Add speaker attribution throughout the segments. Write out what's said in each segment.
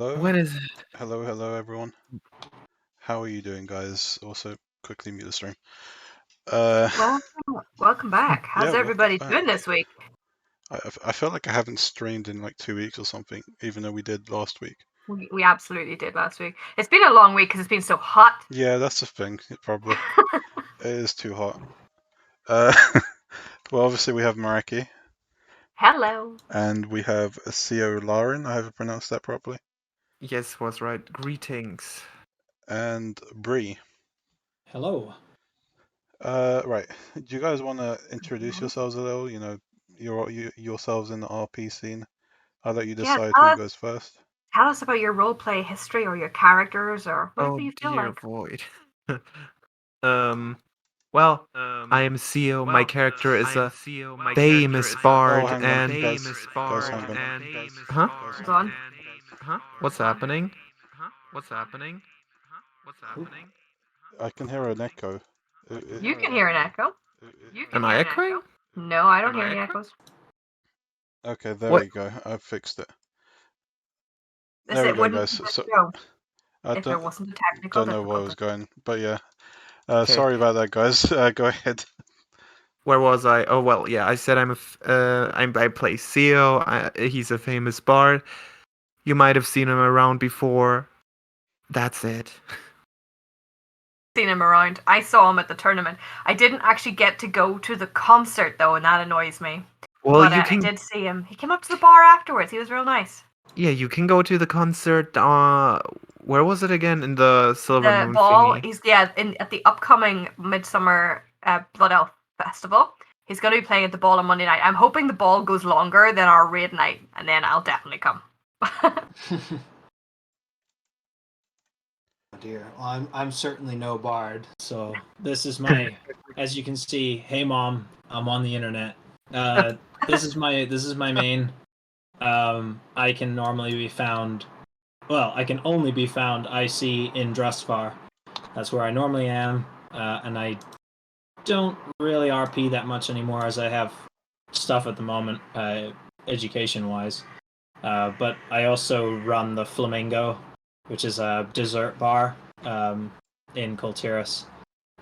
Speaker 1: Hello,
Speaker 2: When is it?
Speaker 1: hello, everyone. How are you doing, guys? Also, quickly mute the stream.
Speaker 3: Welcome back. How's
Speaker 1: Yeah, welcome
Speaker 3: everybody doing
Speaker 1: back.
Speaker 3: this week?
Speaker 1: I felt like I haven't streamed in like 2 weeks or something, even though we did last week.
Speaker 3: We absolutely did last week. It's been a long week because it's been so hot.
Speaker 1: Yeah, that's the thing, probably. It is too hot. Well, obviously we have Meraki,
Speaker 3: Hello.
Speaker 1: and we have CO Lauren, I haven't pronounced that properly,
Speaker 2: Yes, was right. Greetings.
Speaker 1: and Bree.
Speaker 4: Hello.
Speaker 1: Right. Do you guys want to introduce yourselves a little? You know, yourselves in the RP scene. I'll let you
Speaker 3: Yeah,
Speaker 1: decide who goes first.
Speaker 3: tell us about your roleplay history or your characters or whatever
Speaker 2: Oh
Speaker 3: you feel
Speaker 2: dear
Speaker 3: like.
Speaker 2: void. Well, I am CEO. My character is a famous bard,
Speaker 1: Oh, hang on,
Speaker 2: and
Speaker 1: guys, hang on.
Speaker 2: huh?
Speaker 3: Hold on.
Speaker 2: What's happening?
Speaker 1: I can hear an echo.
Speaker 3: You can hear an echo.
Speaker 2: Am I echoing?
Speaker 3: No, I don't hear any echoes.
Speaker 1: Okay, there
Speaker 2: What?
Speaker 1: we go. I've fixed it.
Speaker 3: This
Speaker 1: There we
Speaker 3: it
Speaker 1: go,
Speaker 3: wouldn't
Speaker 1: guys.
Speaker 3: be a
Speaker 1: So
Speaker 3: show
Speaker 1: I
Speaker 3: if there wasn't a technical
Speaker 1: don't know what was
Speaker 3: difficulty.
Speaker 1: going, but yeah.
Speaker 2: Okay.
Speaker 1: Sorry about that, guys. Go ahead.
Speaker 2: Where was I? Oh well, yeah. I said I play CEO. He's a famous bard. You might have seen him around before. That's it.
Speaker 3: Seen him around. I saw him at the tournament. I didn't actually get to go to the concert though, and that annoys me.
Speaker 2: Well,
Speaker 3: But
Speaker 2: you
Speaker 3: I
Speaker 2: can.
Speaker 3: did see him. He came up to the bar afterwards. He was real nice.
Speaker 2: Yeah, you can go to the concert. Where was it again? In the Silver
Speaker 3: The
Speaker 2: Moon
Speaker 3: ball.
Speaker 2: thingy.
Speaker 3: He's at the upcoming Midsummer Blood Elf Festival. He's going to be playing at the ball on Monday night. I'm hoping the ball goes longer than our raid night, and then I'll definitely come.
Speaker 4: Oh dear. Well, I'm certainly no bard, so this is my, as you can see. Hey mom, I'm on the internet. This is my main. I can normally be found. Well, I can only be found IC in Drustvar. That's where I normally am, and I don't really RP that much anymore, as I have stuff at the moment, education-wise. But I also run the Flamingo, which is a dessert bar in Coltiris.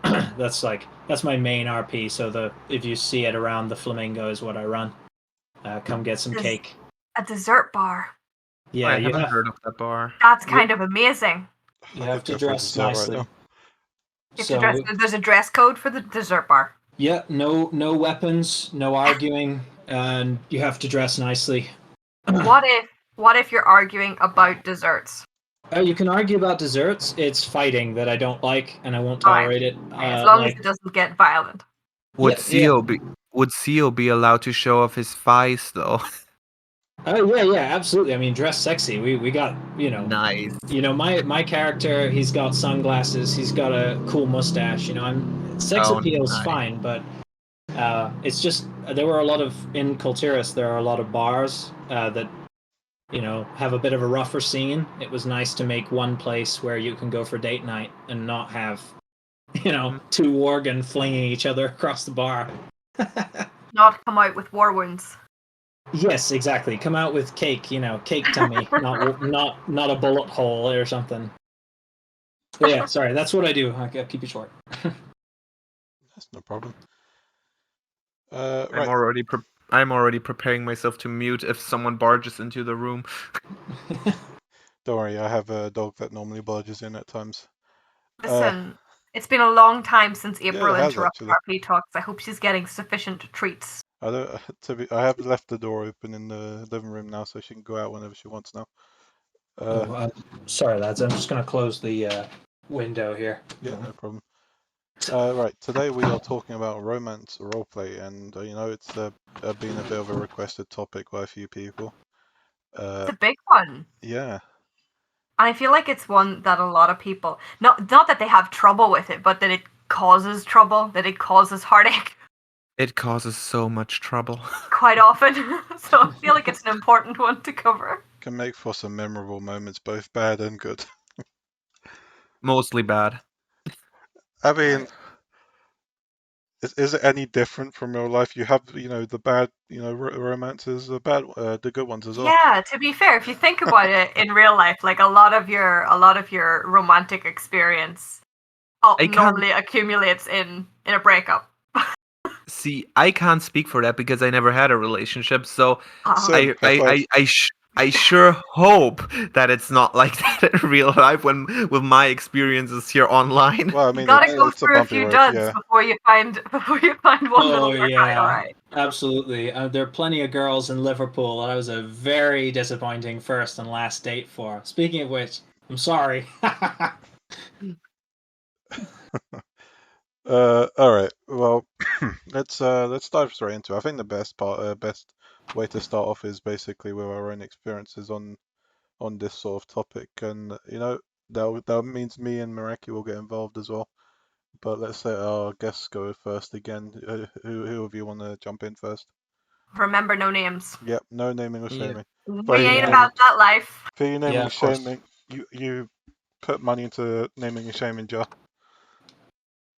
Speaker 4: That's my main RP. So if you see it around, the Flamingo is what I run. Come get some cake.
Speaker 3: A dessert bar.
Speaker 4: Yeah,
Speaker 2: I haven't heard of that bar.
Speaker 3: That's kind of amazing.
Speaker 4: You have to dress nicely.
Speaker 3: There's a dress code for the dessert bar.
Speaker 4: Yeah, no weapons, no arguing, and you have to dress nicely.
Speaker 3: What if you're arguing about desserts?
Speaker 4: You can argue about desserts. It's fighting that I don't like, and I won't tolerate it.
Speaker 3: As long as it doesn't get violent.
Speaker 2: Would Seal be allowed to show off his thighs though?
Speaker 4: Oh yeah, absolutely. I mean, dress sexy. We got,
Speaker 2: Nice.
Speaker 4: My character. He's got sunglasses. He's got a cool mustache. Sex appeal's
Speaker 2: nice.
Speaker 4: fine, but it's just there were a lot of in Coltiris. There are a lot of bars that have a bit of a rougher scene. It was nice to make one place where you can go for date night and not have two Worgen flinging each other across the bar.
Speaker 3: Not come out with war wounds.
Speaker 4: Yes, exactly. Come out with cake, cake tummy, not a bullet hole or something. But yeah, sorry, that's what I do. I'll keep it short.
Speaker 1: That's no problem.
Speaker 2: Right. I'm already preparing myself to mute if someone barges into the room.
Speaker 1: Don't worry, I have a dog that normally barges in at times.
Speaker 3: Listen, it's been a long time since April interrupted
Speaker 1: our
Speaker 3: RP talks. I hope she's getting sufficient treats.
Speaker 1: I have left the door open in the living room now, so she can go out whenever she wants now.
Speaker 4: Sorry, lads. I'm just going to close the window here.
Speaker 1: Yeah, no problem. Right, today we are talking about romance roleplay, and it's been a bit of a requested topic by a few people.
Speaker 3: It's a big one.
Speaker 1: Yeah.
Speaker 3: I feel like it's one that a lot of people, not that they have trouble with it, but that it causes trouble, that it causes heartache.
Speaker 2: It causes so much trouble.
Speaker 3: Quite often. So I feel like it's an important one to cover.
Speaker 1: Can make for some memorable moments, both bad and good.
Speaker 2: Mostly bad.
Speaker 1: I mean, is it any different from real life? You have, the bad, romances, the good ones as well.
Speaker 3: Yeah, to be fair, if you think about it in real life, like a lot of your romantic experience
Speaker 2: I can't
Speaker 3: normally accumulates in a breakup.
Speaker 2: see. I can't speak for that because I never had a relationship. So
Speaker 1: Same, high five.
Speaker 2: I sure hope that it's not like that in real life when with my experiences here online.
Speaker 1: Well, I
Speaker 3: You
Speaker 1: mean,
Speaker 3: gotta go
Speaker 1: it's a
Speaker 3: through a
Speaker 1: bumpy
Speaker 3: few
Speaker 1: road,
Speaker 3: duds
Speaker 1: yeah.
Speaker 3: before you find one that'll
Speaker 4: Oh
Speaker 3: work out.
Speaker 4: yeah,
Speaker 3: All right.
Speaker 4: absolutely. There are plenty of girls in Liverpool that I was a very disappointing first and last date for. Speaking of which, I'm sorry.
Speaker 1: All right. Well, let's dive straight into it. I think the best way to start off is basically with our own experiences on this sort of topic, and that means me and Meraki will get involved as well. But let's let our guests go first again. Who of you want to jump in first?
Speaker 3: Remember, no names.
Speaker 1: Yep, no naming or
Speaker 2: Yeah.
Speaker 1: shaming.
Speaker 3: We
Speaker 1: you
Speaker 3: ain't
Speaker 1: name-
Speaker 3: about that life.
Speaker 1: For you naming
Speaker 4: Yeah,
Speaker 1: and
Speaker 4: of course.
Speaker 1: shaming, you put money into naming and shaming jar.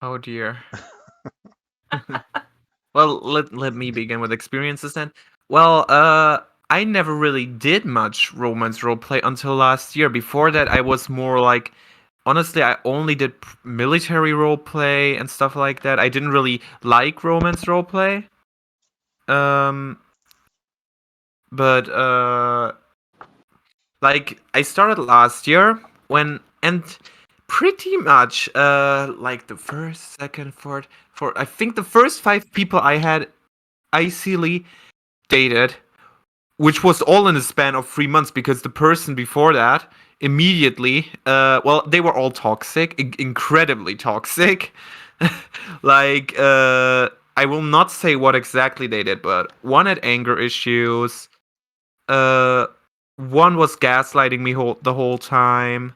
Speaker 2: Oh dear. Well, let me begin with experiences then. Well, I never really did much romance roleplay until last year. Before that, I was more like, honestly, I only did military roleplay and stuff like that. I didn't really like romance roleplay. Um, but like I started last year and pretty much like the first, second, fourth, for I think the first 5 people I had icily dated, which was all in a span of 3 months because the person before that immediately, well, they were all toxic, incredibly toxic. Like, I will not say what exactly they did, but one had anger issues. Uh, one was gaslighting me the whole time.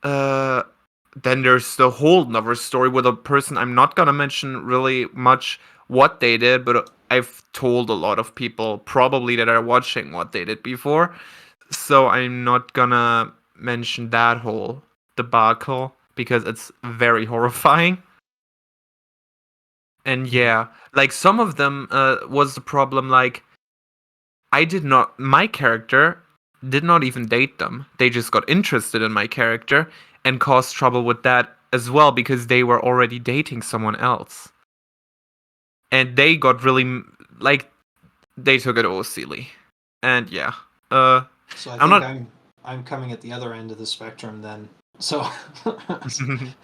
Speaker 2: Uh, then there's the whole another story with a person I'm not gonna mention really much what they did, but I've told a lot of people probably that are watching what they did before, so I'm not gonna mention that whole debacle because it's very horrifying. And yeah, like some of them was the problem. Like my character did not even date them. They just got interested in my character and caused trouble with that as well because they were already dating someone else. And they got really, like, they took it all silly. And yeah,
Speaker 4: So I
Speaker 2: I'm
Speaker 4: think
Speaker 2: not.
Speaker 4: I'm coming at the other end of the spectrum then. So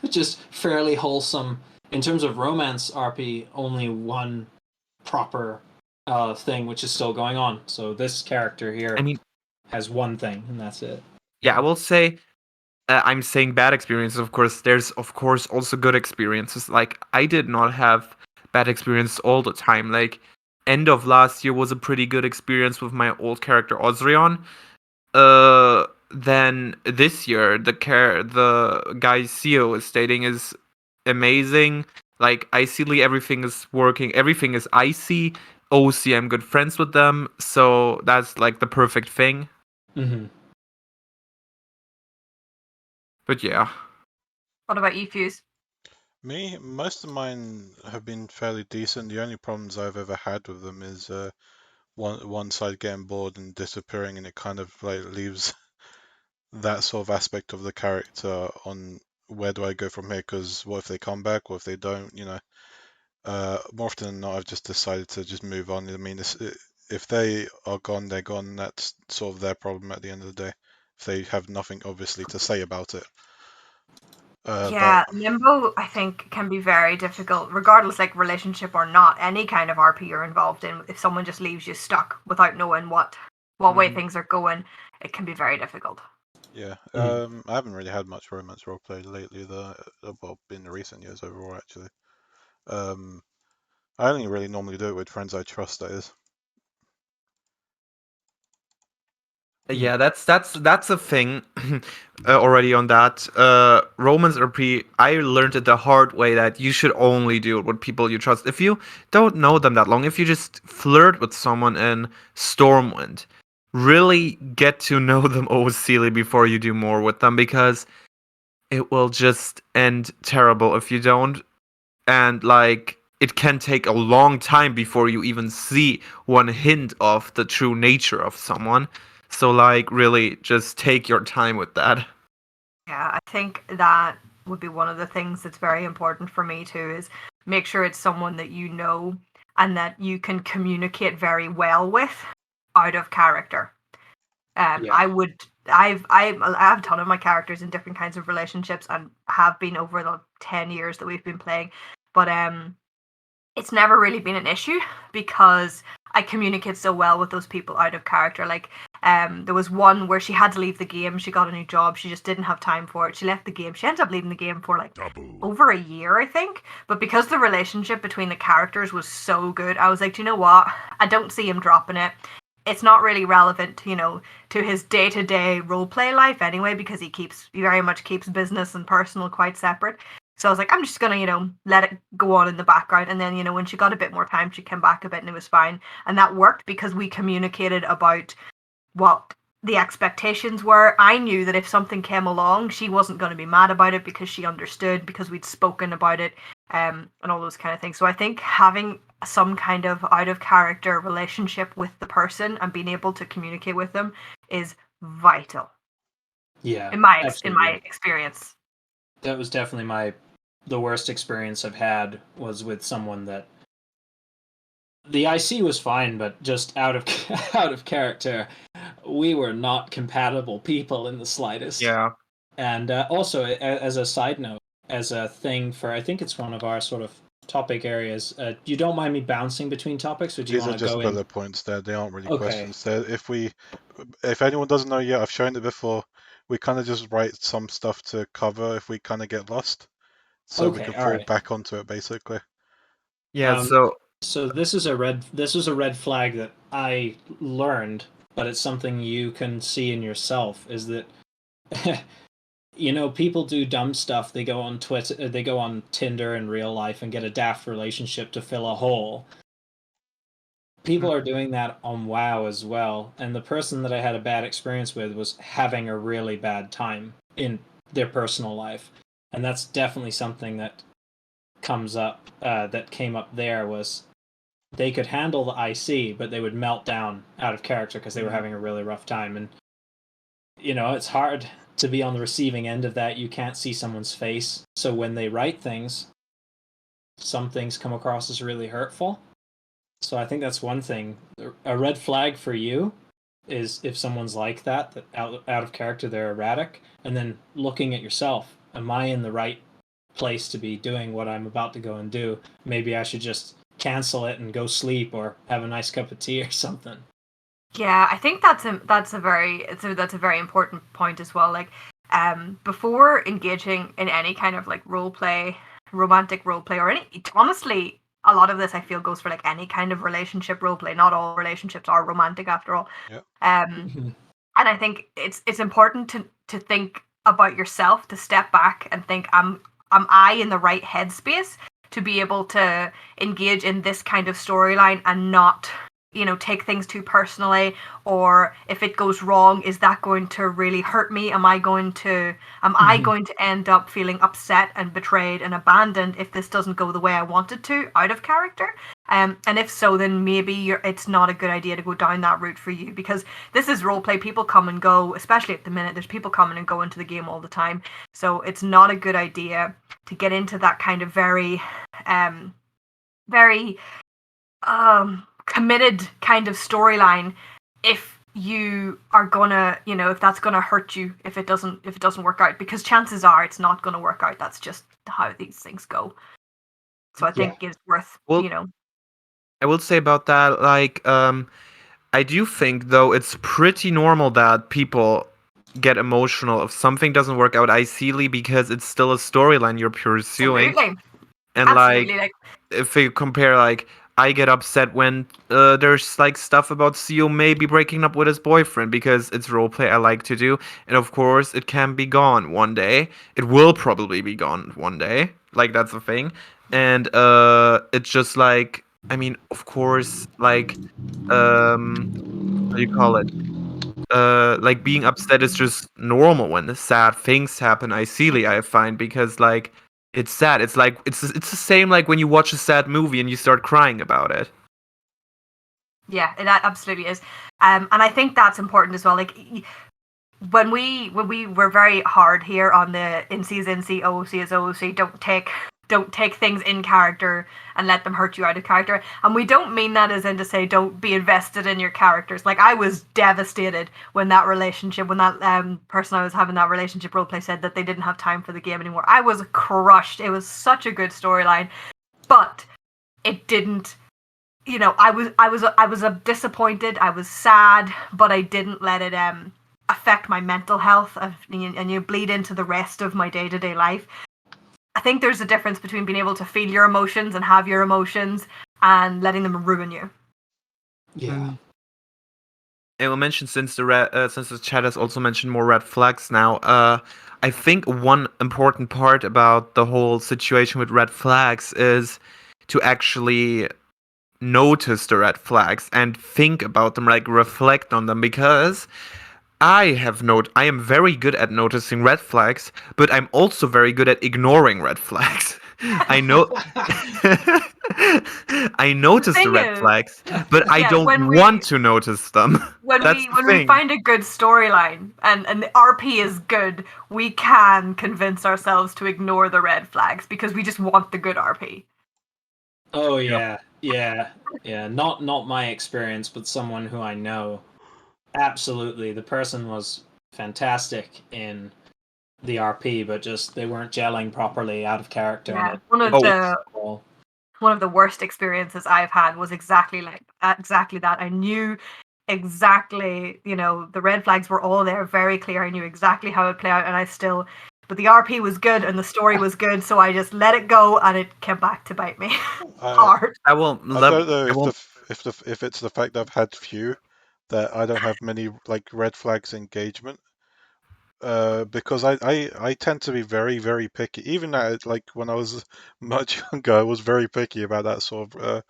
Speaker 4: just fairly wholesome in terms of romance RP. Only one proper thing which is still going on. So this character here
Speaker 2: I mean,
Speaker 4: has one thing, and that's it.
Speaker 2: yeah, I will say I'm saying bad experiences. Of course, there's of course also good experiences. Like I did not have bad experiences all the time. Like end of last year was a pretty good experience with my old character Osrion. Then this year the guy CEO is stating is amazing. Like icily everything is working. Everything is icy. OC, I'm good friends with them, so that's like the perfect thing.
Speaker 4: Mm-hmm.
Speaker 2: But yeah.
Speaker 3: What about you, Fuse?
Speaker 1: Me, most of mine have been fairly decent. The only problems I've ever had with them is one side getting bored and disappearing, and it kind of like leaves that sort of aspect of the character on where do I go from here? Because what if they come back? What if they don't? More often than not, I've just decided to just move on. I mean, if they are gone, they're gone. That's sort of their problem at the end of the day. If they have nothing obviously to say about it.
Speaker 3: Yeah, limbo I think can be very difficult, regardless like relationship or not. Any kind of RP you're involved in, if someone just leaves you stuck without knowing what way things are going, it can be very difficult.
Speaker 1: Yeah,
Speaker 4: Mhm.
Speaker 1: I haven't really had much romance roleplay lately, though. Well, in the recent years overall, actually. I only really normally do it with friends I trust, that is.
Speaker 2: Yeah, that's a thing. Already on that. Romance RP, I learned it the hard way that you should only do it with people you trust. If you don't know them that long, if you just flirt with someone in Stormwind, really get to know them OCly before you do more with them because it will just end terrible if you don't. And like it can take a long time before you even see one hint of the true nature of someone. So like really just take your time with that.
Speaker 3: Yeah, I think that would be one of the things that's very important for me too, is make sure it's someone that you know and that you can communicate very well with out of character.
Speaker 4: Yeah.
Speaker 3: I have a ton of my characters in different kinds of relationships and have been over the 10 years that we've been playing. But it's never really been an issue because I communicate so well with those people out of character. Like, there was one where she had to leave the game. She got a new job. She just didn't have time for it. She left the game. She ended up leaving the game for like over a year, I think. But because the relationship between the characters was so good, I was like, do you know what? I don't see him dropping it. It's not really relevant, to his day-to-day roleplay life anyway, because he very much keeps business and personal quite separate. So I was like, I'm just gonna, let it go on in the background. And then, when she got a bit more time, she came back a bit and it was fine. And that worked because we communicated about what the expectations were. I knew that if something came along, she wasn't going to be mad about it because she understood, because we'd spoken about it, and all those kind of things. So I think having some kind of out of character relationship with the person and being able to communicate with them is vital.
Speaker 4: Yeah,
Speaker 3: in my
Speaker 4: absolutely.
Speaker 3: experience.
Speaker 4: That was definitely the worst experience I've had was with someone that the IC was fine, but just out of out of character, we were not compatible people in the slightest.
Speaker 2: Yeah.
Speaker 4: And also, as a side note, as a thing for, I think it's one of our sort of topic areas. You don't mind me bouncing between topics, or do you
Speaker 1: These are
Speaker 4: want to
Speaker 1: just
Speaker 4: go in?
Speaker 1: bullet points there. They aren't really
Speaker 4: Okay.
Speaker 1: questions. If anyone doesn't know yet, I've shown it before. We kind of just write some stuff to cover if we kind of get lost, so we
Speaker 4: Okay.
Speaker 1: can
Speaker 4: All
Speaker 1: fall
Speaker 4: right.
Speaker 1: back onto it basically.
Speaker 2: Yeah, so
Speaker 4: So this is a red flag that I learned, but it's something you can see in yourself. Is that people do dumb stuff. They go on Twitter, they go on Tinder in real life and get a daft relationship to fill a hole. People are doing that on WoW as well, and the person that I had a bad experience with was having a really bad time in their personal life, and that's definitely something that comes up. That came up there was they could handle the IC, but they would melt down out of character because they were having a really rough time, and it's hard to be on the receiving end of that. You can't see someone's face, so when they write things, some things come across as really hurtful. So I think that's one thing. A red flag for you is if someone's like that out of character, they're erratic, and then looking at yourself. Am I in the right place to be doing what I'm about to go and do? Maybe I should just cancel it and go sleep or have a nice cup of tea or something.
Speaker 3: Yeah, I think that's a very important point as well. Like, before engaging in any kind of like romantic role play, or any, honestly, a lot of this I feel goes for like any kind of relationship role play. Not all relationships are romantic after all.
Speaker 1: Yeah.
Speaker 3: And I think it's important to think about yourself, to step back and think, am I in the right headspace to be able to engage in this kind of storyline and not take things too personally, or if it goes wrong, is that going to really hurt me? Am I going to end up feeling upset and betrayed and abandoned if this doesn't go the way I wanted to out of character? And if so, then maybe it's not a good idea to go down that route for you, because this is roleplay. People come and go, especially at the minute. There's people coming and going into the game all the time, so it's not a good idea to get into that kind of very very committed kind of storyline if you are gonna, if that's gonna hurt you, if it doesn't work out, because chances are it's not gonna work out. That's just how these things go. So I think it's worth,
Speaker 2: well, I will say about that, like, I do think though it's pretty normal that people get emotional if something doesn't work out ICly, because it's still a storyline you're pursuing.
Speaker 3: Absolutely.
Speaker 2: And
Speaker 3: Absolutely, like,
Speaker 2: if you compare, like, I get upset when there's like stuff about CEO maybe breaking up with his boyfriend, because it's roleplay I like to do, and of course it can be gone one day. It will probably be gone one day. Like, that's the thing. And it's just like, I mean, of course, like, what do you call it? Like, being upset is just normal when the sad things happen. I find, because like it's sad. It's like it's the same like when you watch a sad movie and you start crying about it.
Speaker 3: Yeah, it absolutely is. And I think that's important as well. Like when we were very hard here on the NC's NC, OOC is OOC, don't take things in character and let them hurt you out of character. And we don't mean that as in to say don't be invested in your characters. Like I was devastated when that person I was having that relationship roleplay said that they didn't have time for the game anymore. I was crushed. It was such a good storyline, but it didn't. You know, I was disappointed. I was sad, but I didn't let it affect my mental health and you bleed into the rest of my day-to-day life. I think there's a difference between being able to feel your emotions and have your emotions and letting them ruin you.
Speaker 4: Yeah.
Speaker 2: I will mention since the chat has also mentioned more red flags now. I think one important part about the whole situation with red flags is to actually notice the red flags and think about them, like reflect on them, because I am very good at noticing red flags, but I'm also very good at ignoring red flags. I know I notice the red flags, but I don't want to notice them.
Speaker 3: When
Speaker 2: That's the
Speaker 3: we
Speaker 2: thing.
Speaker 3: find a good storyline and the RP is good, we can convince ourselves to ignore the red flags because we just want the good RP.
Speaker 4: Oh yeah, yeah. Not my experience, but someone who I know. Absolutely, the person was fantastic in the RP, but just they weren't gelling properly out of character.
Speaker 3: Yeah,
Speaker 4: And
Speaker 3: one of the worst experiences I've had was exactly that. I knew exactly, the red flags were all there, very clear. I knew exactly how it would play out, but the RP was good and the story was good, so I just let it go, and it came back to bite me hard.
Speaker 1: I don't know if it's the fact that I've had few, that I don't have many like red flags engagement. Because I tend to be very, very picky. Even like when I was much younger, I was very picky about that sort of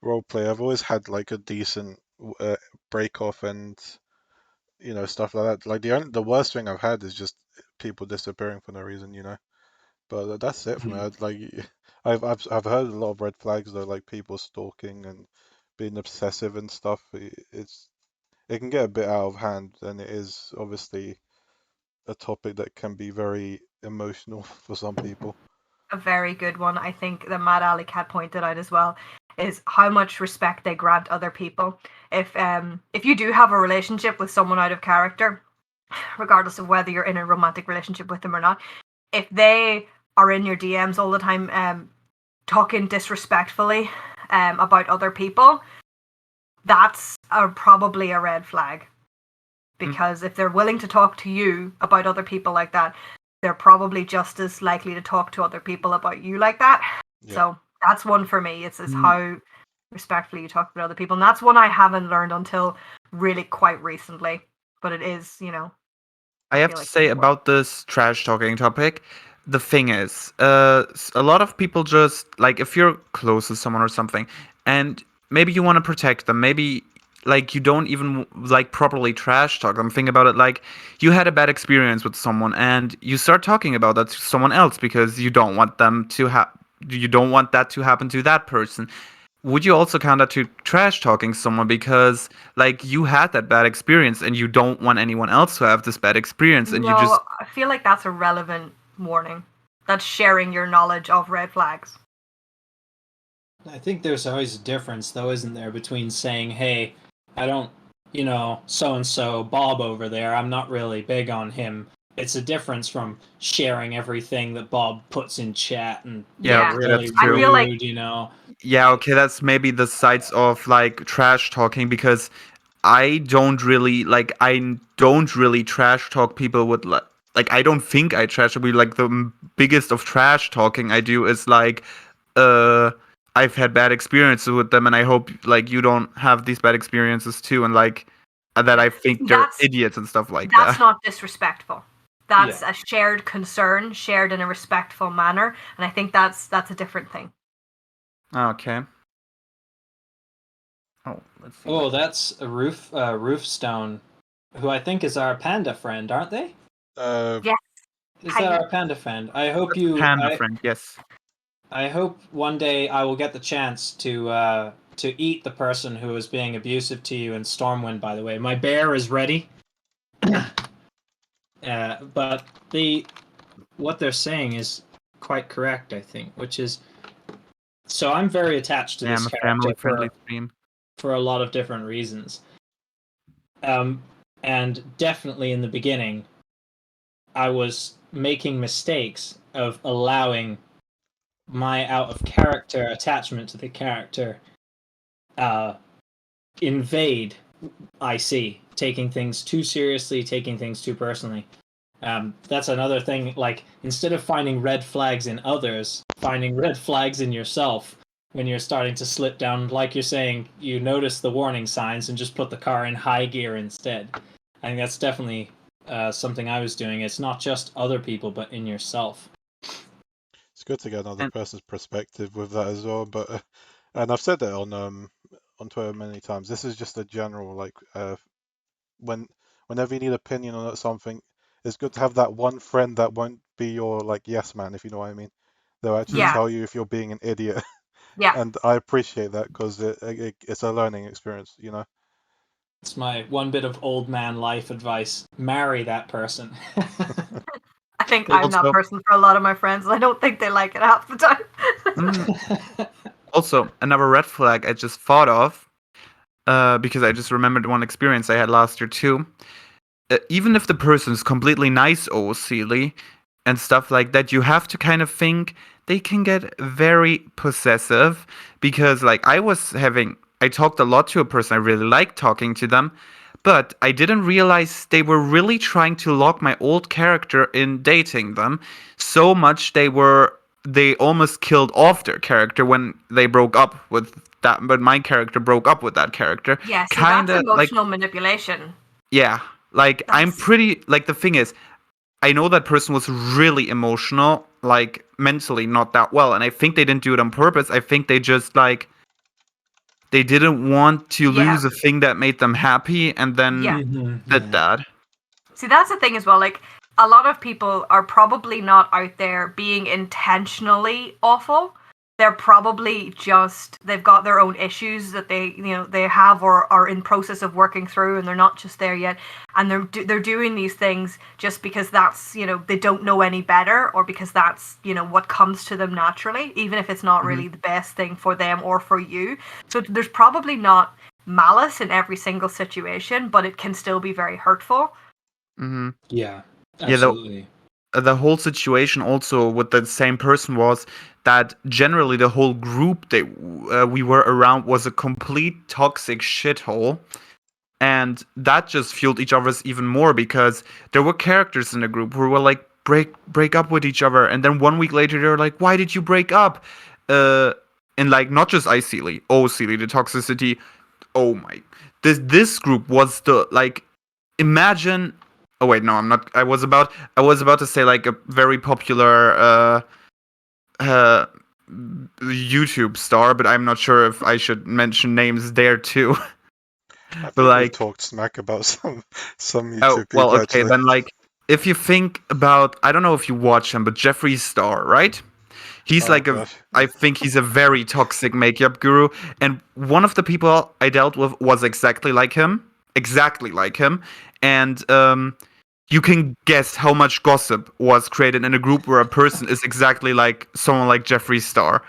Speaker 1: role play. I've always had like a decent break off and stuff like that. Like the worst thing I've had is just people disappearing for no reason, But that's it for me. I've heard a lot of red flags though, like people stalking and being obsessive and stuff. It can get a bit out of hand, and it is obviously a topic that can be very emotional for some people.
Speaker 3: A very good one, I think, that Mad Alley Cat pointed out as well, is how much respect they grant other people. If you do have a relationship with someone out of character, regardless of whether you're in a romantic relationship with them or not, if they are in your DMs all the time, talking disrespectfully about other people, that's probably a red flag. Because if they're willing to talk to you about other people like that, they're probably just as likely to talk to other people about you like that. Yeah. So that's one for me. It's how respectfully you talk about other people. And that's one I haven't learned until really quite recently. But it is,
Speaker 2: I have to say about this trash talking topic, the thing is, a lot of people just, like, if you're close to someone or something, and maybe you want to protect them, maybe like you don't even like properly trash talk them. Think about it, like you had a bad experience with someone and you start talking about that to someone else because you don't want them to you don't want that to happen to that person. Would you also count that to trash talking someone because like you had that bad experience and you don't want anyone else to have this bad experience, and
Speaker 3: you just I feel like that's a relevant warning. That's sharing your knowledge of red flags.
Speaker 4: I think there's always a difference, though, isn't there, between saying, hey, I don't, so-and-so Bob over there, I'm not really big on him. It's a difference from sharing everything that Bob puts in chat and really
Speaker 2: that's true.
Speaker 4: rude,
Speaker 3: I feel like,
Speaker 2: Yeah, okay, that's maybe the sides of like trash talking, because I don't really trash talk people with like I don't think I trash talk people. Like the biggest of trash talking I do is like I've had bad experiences with them and I hope like you don't have these bad experiences too, and like that I think they're idiots and stuff like that.
Speaker 3: That's not disrespectful. That's a shared concern, shared in a respectful manner, and I think that's a different thing.
Speaker 2: Okay. Oh, let's see.
Speaker 4: Oh, that's a Roofstone, who I think is our panda friend, aren't they?
Speaker 3: Yeah.
Speaker 4: Is that our panda friend? I hope
Speaker 2: That's a panda friend, yes.
Speaker 4: I hope one day I will get the chance to eat the person who is being abusive to you in Stormwind. By the way, my bear is ready. But what they're saying is quite correct, I think, which is, so I'm very attached to
Speaker 2: Yeah,
Speaker 4: this
Speaker 2: I'm a
Speaker 4: character
Speaker 2: family-friendly stream.
Speaker 4: for a lot of different reasons. And definitely in the beginning, I was making mistakes of allowing my out of character attachment to the character invade IC, taking things too seriously, taking things too personally. That's another thing. Like, instead of finding red flags in others, finding red flags in yourself when you're starting to slip down. Like you're saying, you notice the warning signs and just put the car in high gear instead. I think that's definitely something I was doing. It's not just other people, but in yourself.
Speaker 1: It's good to get another
Speaker 2: And
Speaker 1: person's perspective with that as well. But and I've said that on Twitter many times. This is just a general like whenever you need opinion on something, it's good to have that one friend that won't be your like yes man, if you know what I mean. They'll actually
Speaker 3: Yeah.
Speaker 1: tell you if you're being an idiot,
Speaker 3: Yeah.
Speaker 1: and I appreciate that because it's a learning experience, you know.
Speaker 4: It's my one bit of old man life advice. Marry that person.
Speaker 3: I think
Speaker 2: Well,
Speaker 3: I'm that
Speaker 2: also,
Speaker 3: person for a lot of my friends, and I don't think they like it half the time.
Speaker 2: also another red flag I just thought of, because I just remembered one experience I had last year too. Even if the person is completely nice or silly and stuff like that, you have to kind of think they can get very possessive, because like I talked a lot to a person, I really liked talking to them, but I didn't realize they were really trying to lock my old character in dating them so much they almost killed off their character when they broke up with that, but my character broke up with that character.
Speaker 3: Yeah, see,
Speaker 2: Kind
Speaker 3: that's
Speaker 2: of like,
Speaker 3: emotional manipulation.
Speaker 2: yeah, like I'm
Speaker 3: That's
Speaker 2: pretty, like, the thing is, I know that person was really emotional, like mentally not that well, and I think they didn't do it on purpose. I think they just like they didn't want to
Speaker 3: yeah,
Speaker 2: lose a thing that made them happy, and then
Speaker 3: yeah.
Speaker 2: did
Speaker 4: Yeah.
Speaker 2: that.
Speaker 3: See, that's the thing as well. Like, a lot of people are probably not out there being intentionally awful. They're probably just they've got their own issues that they have or are in process of working through, and they're not just there yet. And they're doing these things just because that's they don't know any better, or because that's what comes to them naturally, even if it's not really the best thing for them or for you. So there's probably not malice in every single situation, but it can still be very hurtful.
Speaker 2: Hmm.
Speaker 4: Yeah,
Speaker 2: Yeah,
Speaker 4: absolutely.
Speaker 2: the whole situation also with the same person was that generally the whole group that we were around was a complete toxic shithole, and that just fueled each other's even more, because there were characters in the group who were like break up with each other, and then 1 week later they were like, why did you break up? And like, not just I Sealy, oh Sealy, the toxicity. Oh my, this group was the like, imagine. Oh wait, no, I'm not. I was about to say like a very popular uh YouTube star, but I'm not sure if I should mention names there too.
Speaker 1: I
Speaker 2: But
Speaker 1: think we've
Speaker 2: like,
Speaker 1: talked smack about some
Speaker 2: oh
Speaker 1: YouTube
Speaker 2: well,
Speaker 1: people
Speaker 2: okay,
Speaker 1: actually.
Speaker 2: then like, if you think about, I don't know if you watch him, but Jeffree Star, right? He's
Speaker 1: Oh
Speaker 2: like
Speaker 1: gosh,
Speaker 2: I think he's a very toxic makeup guru, and one of the people I dealt with was exactly like him, and you can guess how much gossip was created in a group where a person is exactly like someone like Jeffree Star.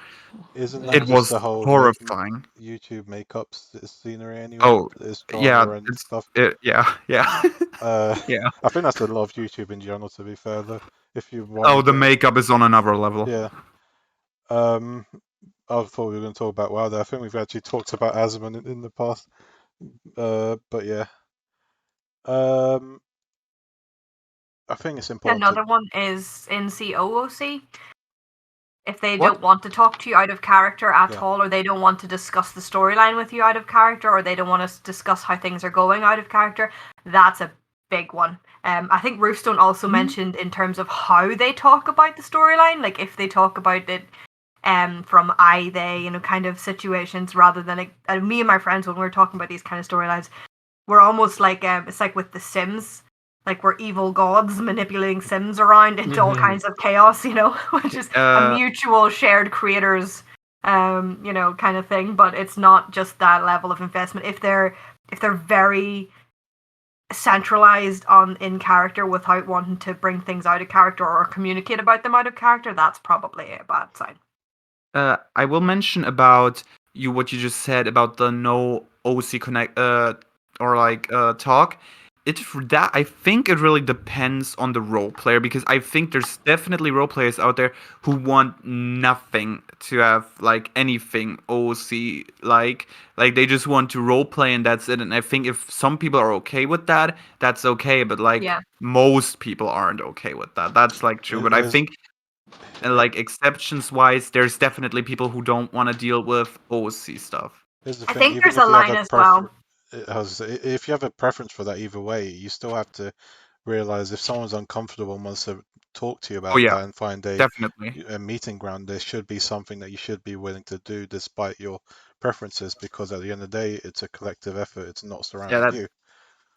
Speaker 1: isn't that
Speaker 2: It
Speaker 1: just
Speaker 2: was
Speaker 1: the whole
Speaker 2: horrifying.
Speaker 1: YouTube makeup scenery anyway?
Speaker 2: Oh,
Speaker 1: It's
Speaker 2: yeah,
Speaker 1: drama and stuff.
Speaker 2: yeah, yeah,
Speaker 1: Uh,
Speaker 2: yeah.
Speaker 1: I think that's a lot of YouTube in general, to be fair, though. If you want
Speaker 2: Oh,
Speaker 1: to
Speaker 2: the
Speaker 1: get,
Speaker 2: makeup is on another level.
Speaker 1: yeah. Um, I thought we were going to talk about WoW there. I think we've actually talked about Asmon in the past. But yeah. Um, I think it's important to.
Speaker 3: Another one is NCOOC. If they
Speaker 2: What?
Speaker 3: don't want to talk to you out of character at
Speaker 1: Yeah.
Speaker 3: all, or they don't want to discuss the storyline with you out of character, or they don't want to discuss how things are going out of character, that's a big one. I think Roofstone also mentioned in terms of how they talk about the storyline, like if they talk about it from they, kind of situations, rather than like, me and my friends, when we were talking about these kind of storylines, we're almost like it's like with The Sims. like we're evil gods manipulating Sims around into all kinds of chaos, which is a mutual shared creators, kind of thing. But it's not just that level of investment. If they're very centralized in character without wanting to bring things out of character or communicate about them out of character, that's probably a bad sign.
Speaker 2: I will mention about what you just said about the no OC connect talk. I think it really depends on the role player, because I think there's definitely role players out there who want nothing to have like anything OC, like they just want to role play and that's it. And I think if some people are okay with that, that's okay, but most people aren't okay with that. That's like true, but I think like exceptions wise, there's definitely people who don't want to deal with OC stuff.
Speaker 1: Here's the
Speaker 3: I
Speaker 1: thing,
Speaker 3: think
Speaker 1: even
Speaker 3: there's
Speaker 1: if
Speaker 3: a
Speaker 1: you have
Speaker 3: line
Speaker 1: a
Speaker 3: as well.
Speaker 1: if you have a preference for that either way, you still have to realize if someone's uncomfortable and wants to talk to you about that and find
Speaker 2: Definitely.
Speaker 1: a meeting ground, there should be something that you should be willing to do despite your preferences, because at the end of the day, it's a collective effort. It's not surrounding you.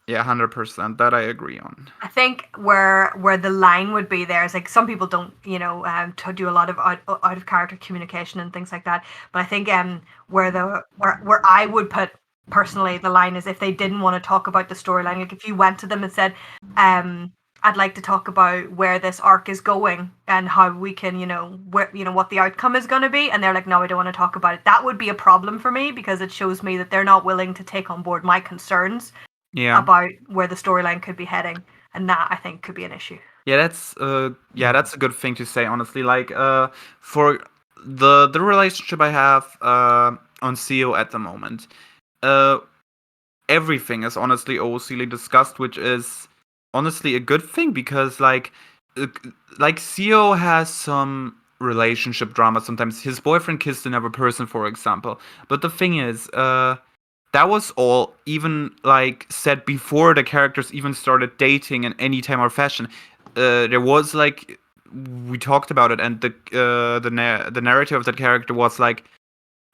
Speaker 2: Yeah, 100%. That I agree on.
Speaker 3: I think where the line would be there is like some people don't, to do a lot of out of character communication and things like that. But I think where I would put personally the line is if they didn't want to talk about the storyline. Like if you went to them and said, I'd like to talk about where this arc is going and how we can, what the outcome is going to be, and they're like, no, I don't want to talk about it. That would be a problem for me, because it shows me that they're not willing to take on board my concerns about where the storyline could be heading, and that I think could be an issue.
Speaker 2: Yeah, that's a good thing to say, honestly. Like for the relationship I have on CO at the moment, everything is honestly OCly discussed, which is honestly a good thing, because like CO has some relationship drama sometimes. His boyfriend kissed another person, for example. But the thing is, that was all even like said before the characters even started dating in any time or fashion. There was like, we talked about it, and the narrative of that character was like,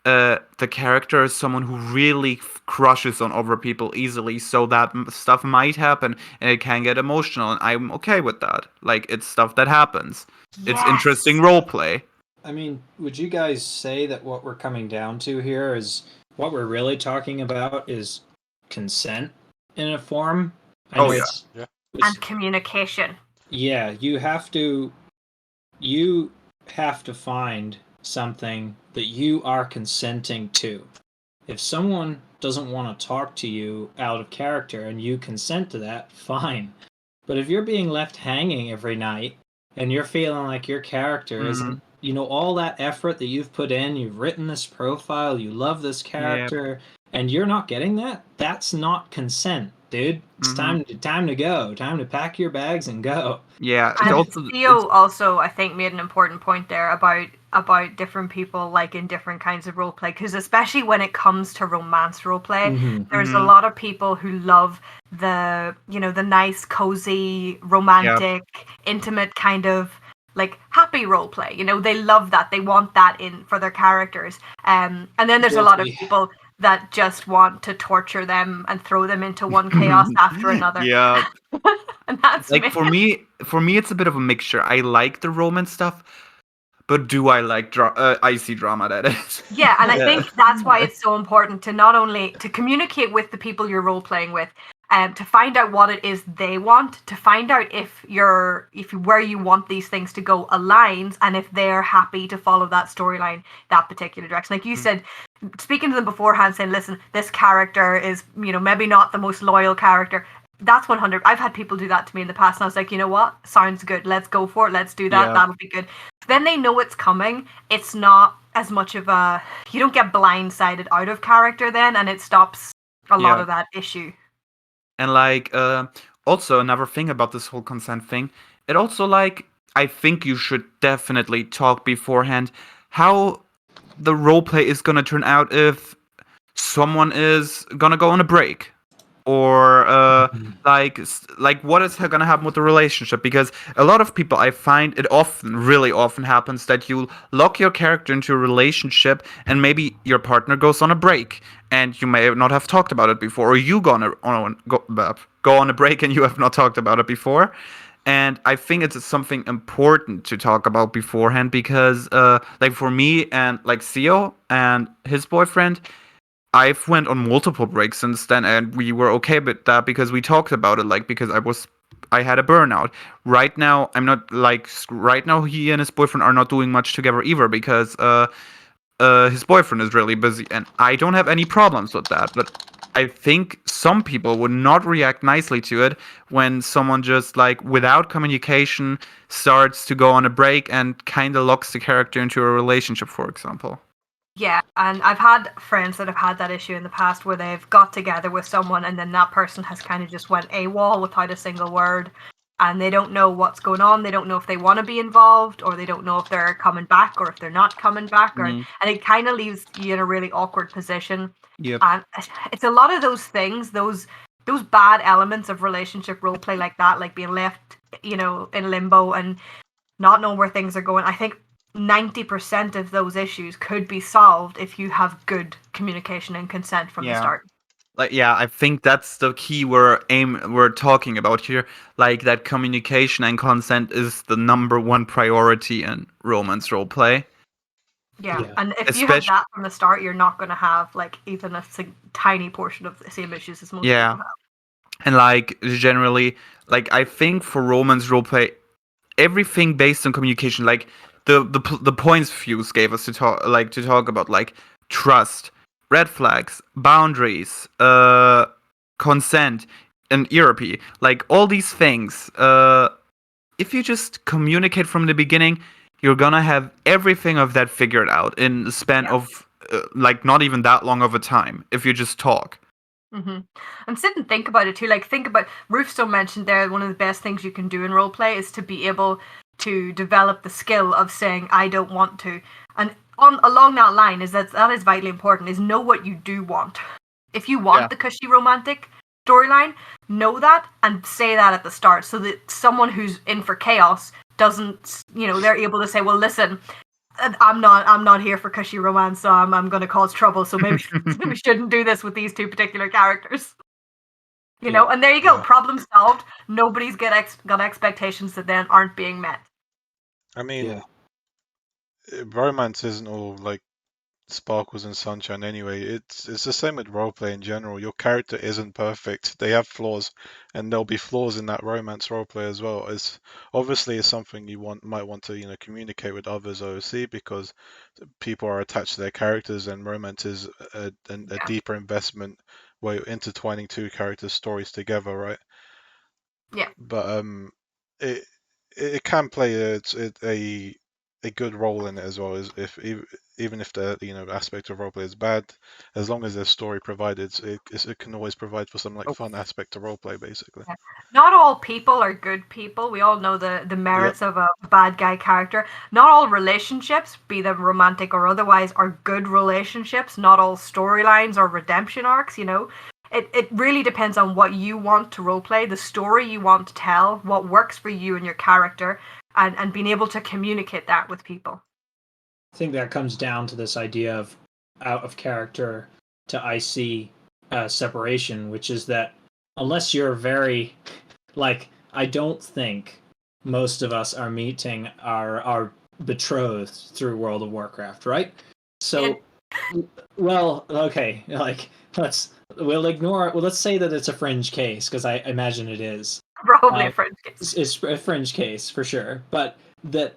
Speaker 2: the character is someone who really crushes on other people easily, so that stuff might happen and it can get emotional, and I'm okay with that. Like, it's stuff that happens. It's interesting roleplay.
Speaker 4: I mean, would you guys say that what we're coming down to here is what we're really talking about is consent in a form?
Speaker 1: Yeah.
Speaker 3: And communication.
Speaker 4: Yeah, you have to find something that you are consenting to. If someone doesn't want to talk to you out of character and you consent to that, fine. But if you're being left hanging every night and you're feeling like your character isn't, all that effort that you've put in, you've written this profile, you love this character, and you're not getting that, that's not consent, dude. It's time to go. Time to pack your bags and go.
Speaker 2: Yeah.
Speaker 3: And Theo also, I think, made an important point there about different people like in different kinds of roleplay, because especially when it comes to romance roleplay, there's a lot of people who love the the nice, cozy, romantic, intimate kind of like happy roleplay. They love that. They want that in for their characters. And then there's a lot of people that just want to torture them and throw them into one chaos after another.
Speaker 2: Yeah.
Speaker 3: And that's
Speaker 2: like for me it's a bit of a mixture. I like the romance stuff, but do I like icy drama, that is?
Speaker 3: Yeah, and I think that's why it's so important to not only to communicate with the people you're role playing with, to find out what it is they want, to find out if where you want these things to go aligns, and if they're happy to follow that storyline, that particular direction. Like you said, speaking to them beforehand, saying, listen, this character is, maybe not the most loyal character. That's 100. I've had people do that to me in the past, and I was like, you know what? Sounds good. Let's go for it. Let's do that. Yeah. That'll be good. Then they know it's coming. It's not as much of a... You don't get blindsided out of character then, and it stops a lot of that issue.
Speaker 2: And, like, also another thing about this whole consent thing, it also, like, I think you should definitely talk beforehand how the roleplay is gonna turn out if someone is gonna go on a break. or
Speaker 4: Mhm.
Speaker 2: like what is going to happen with the relationship, because a lot of people, I find it often, really often happens that you lock your character into a relationship and maybe your partner goes on a break and you may not have talked about it before, or you go on a break and you have not talked about it before. And I think it's something important to talk about beforehand, because like for me and like Theo and his boyfriend, I've went on multiple breaks since then, and we were okay with that because we talked about it. Like, because I had a burnout. Right now, I'm not like right now. He and his boyfriend are not doing much together either, because his boyfriend is really busy, and I don't have any problems with that. But I think some people would not react nicely to it when someone just like without communication starts to go on a break and kind of locks the character into a relationship, for example.
Speaker 3: Yeah, and I've had friends that have had that issue in the past where they've got together with someone and then that person has kind of just went AWOL without a single word, and they don't know what's going on. They don't know if they want to be involved, or they don't know if they're coming back or if they're not coming back, or and it kind of leaves you in a really awkward position.
Speaker 2: Yep.
Speaker 3: And it's a lot of those things, those bad elements of relationship roleplay like that, like being left, in limbo and not knowing where things are going. I think 90% of those issues could be solved if you have good communication and consent from the start.
Speaker 2: Like, yeah, I think that's the key we're talking about here. Like, that communication and consent is the number one priority in romance roleplay.
Speaker 3: Yeah,
Speaker 4: Yeah.
Speaker 3: and if you have that from the start, you're not going to have like even a tiny portion of the same issues as most people have.
Speaker 2: And like generally, like I think for romance roleplay, everything based on communication, like the points Fuse gave us to talk about, like trust, red flags, boundaries, consent, and ERP, like all these things. If you just communicate from the beginning, you're gonna have everything of that figured out in the span of like not even that long of a time if you just talk.
Speaker 3: Mm-hmm. And sit and think about it too. Like, think about, Roofstone mentioned there, one of the best things you can do in roleplay is to be able to develop the skill of saying I don't want to. And along that line is that is vitally important, is know what you do want. If you want the cushy romantic storyline, know that and say that at the start, so that someone who's in for chaos doesn't, they're able to say, well, listen, I'm not here for cushy romance, so I'm going to cause trouble. So maybe we shouldn't do this with these two particular characters. And there you go. Problem solved. Nobody's got expectations that then aren't being met.
Speaker 1: I mean, romance isn't all like sparkles and sunshine anyway. It's the same with roleplay in general. Your character isn't perfect. They have flaws, and there'll be flaws in that romance roleplay as well. It's obviously it's something you might want to communicate with others OC, because people are attached to their characters, and romance is a deeper investment where you're intertwining two characters' stories together, right?
Speaker 3: Yeah.
Speaker 1: But it can play a good role in it as well, as if even if the aspect of roleplay is bad, as long as there's story provided, it can always provide for some like fun aspect of roleplay, basically.
Speaker 3: Yeah. Not all people are good people. We all know the merits of a bad guy character. Not all relationships, be them romantic or otherwise, are good relationships. Not all storylines or redemption arcs, It really depends on what you want to roleplay, the story you want to tell, what works for you and your character, and being able to communicate that with people.
Speaker 4: I think that comes down to this idea of out of character to IC separation, which is that unless you're very, like, I don't think most of us are meeting our betrothed through World of Warcraft, right? So, well, okay, like, let's say that it's a fringe case, because I imagine it is.
Speaker 3: Probably a fringe case.
Speaker 4: It's a fringe case, for sure. But the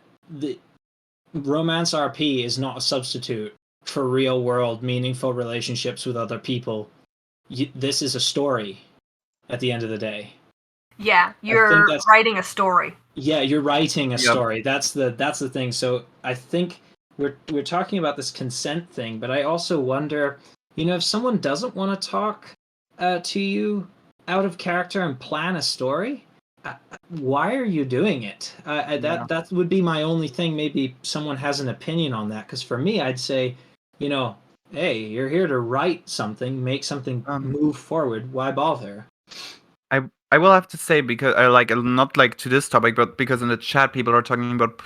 Speaker 4: romance RP is not a substitute for real world meaningful relationships with other people. This is a story at the end of the day.
Speaker 3: Yeah, you're writing a story.
Speaker 4: Yeah, you're writing a story. That's the thing. So I think we're talking about this consent thing, but I also wonder, if someone doesn't want to talk to you out of character and plan a story, why are you doing it? That would be my only thing. Maybe someone has an opinion on that, because for me, I'd say, hey, you're here to write something, make something move forward. Why bother?
Speaker 2: I will have to say, because I like not like to this topic, but because in the chat people are talking about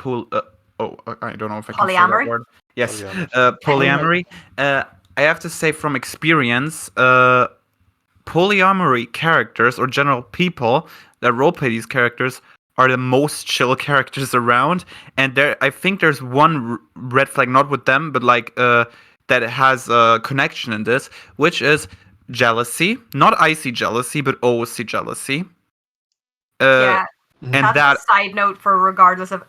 Speaker 2: I don't know if I can say that
Speaker 3: Polyamory?
Speaker 2: word. Yes,
Speaker 1: Polyamory.
Speaker 2: polyamory. I have to say from experience, polyamory characters or general people that roleplay these characters are the most chill characters around. And I think there's one red flag, not with them, but like that has a connection in this, which is jealousy. Not icy jealousy, but OC jealousy.
Speaker 3: Yeah.
Speaker 2: And
Speaker 3: that's a side note for regardless of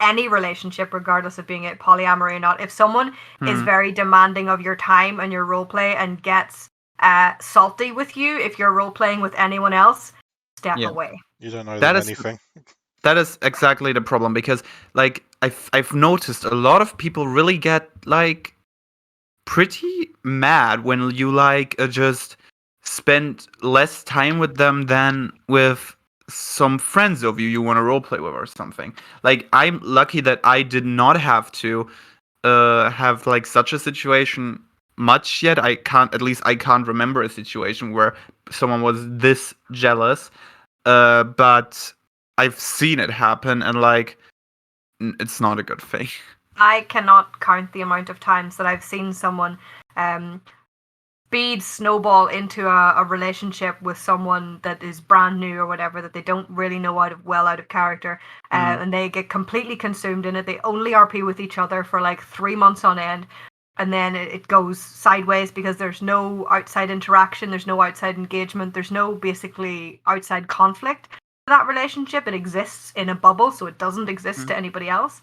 Speaker 3: any relationship, regardless of being it polyamory or not. If someone is very demanding of your time and your roleplay and gets salty with you, if you're roleplaying with anyone else, step away.
Speaker 1: You don't know them anything.
Speaker 2: That is exactly the problem, because like I've noticed a lot of people really get like pretty mad when you like just spend less time with them than with some friends of you want to roleplay with or something. Like, I'm lucky that I did not have to have like such a situation much yet. I can't remember a situation where someone was this jealous. But I've seen it happen, and like it's not a good thing.
Speaker 3: I cannot count the amount of times that I've seen someone speed snowball into a relationship with someone that is brand new or whatever, that they don't really know out of character, and they get completely consumed in it. They only RP with each other for like 3 months on end, and then it goes sideways because there's no outside interaction, there's no outside engagement, there's no basically outside conflict for that relationship. It exists in a bubble, so it doesn't exist to anybody else.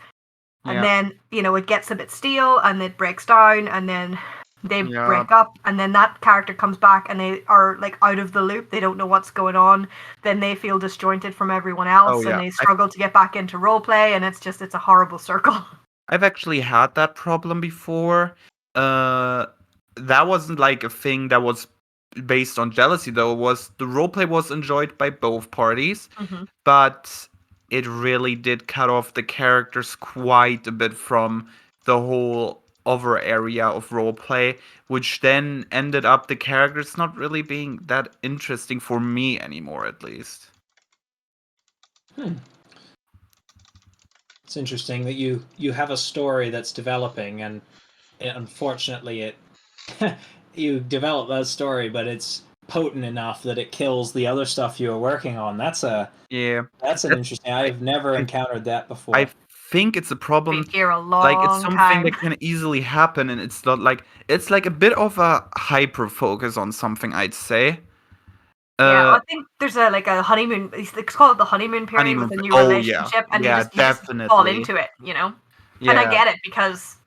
Speaker 3: And then, it gets a bit stale and it breaks down, and then they break up, and then that character comes back and they are like out of the loop. They don't know what's going on. Then they feel disjointed from everyone else, and they struggle to get back into roleplay, and it's a horrible circle.
Speaker 2: I've actually had that problem before. That wasn't like a thing that was based on jealousy, though. The roleplay was enjoyed by both parties, but it really did cut off the characters quite a bit from the whole other area of roleplay, which then ended up the characters not really being that interesting for me anymore, at least.
Speaker 4: It's interesting that you have a story that's developing, and unfortunately you develop that story, but it's potent enough that it kills the other stuff you were working on. That's an interesting. I've never encountered that before.
Speaker 2: I think it's a problem.
Speaker 3: Been here a
Speaker 2: like, it's
Speaker 3: long
Speaker 2: something
Speaker 3: time.
Speaker 2: that can easily happen, and it's not like it's like a bit of a hyper focus on something, I'd say.
Speaker 3: I think there's a honeymoon. It's called the honeymoon period with a new relationship, and you just fall into it,
Speaker 2: Yeah.
Speaker 3: And I get it because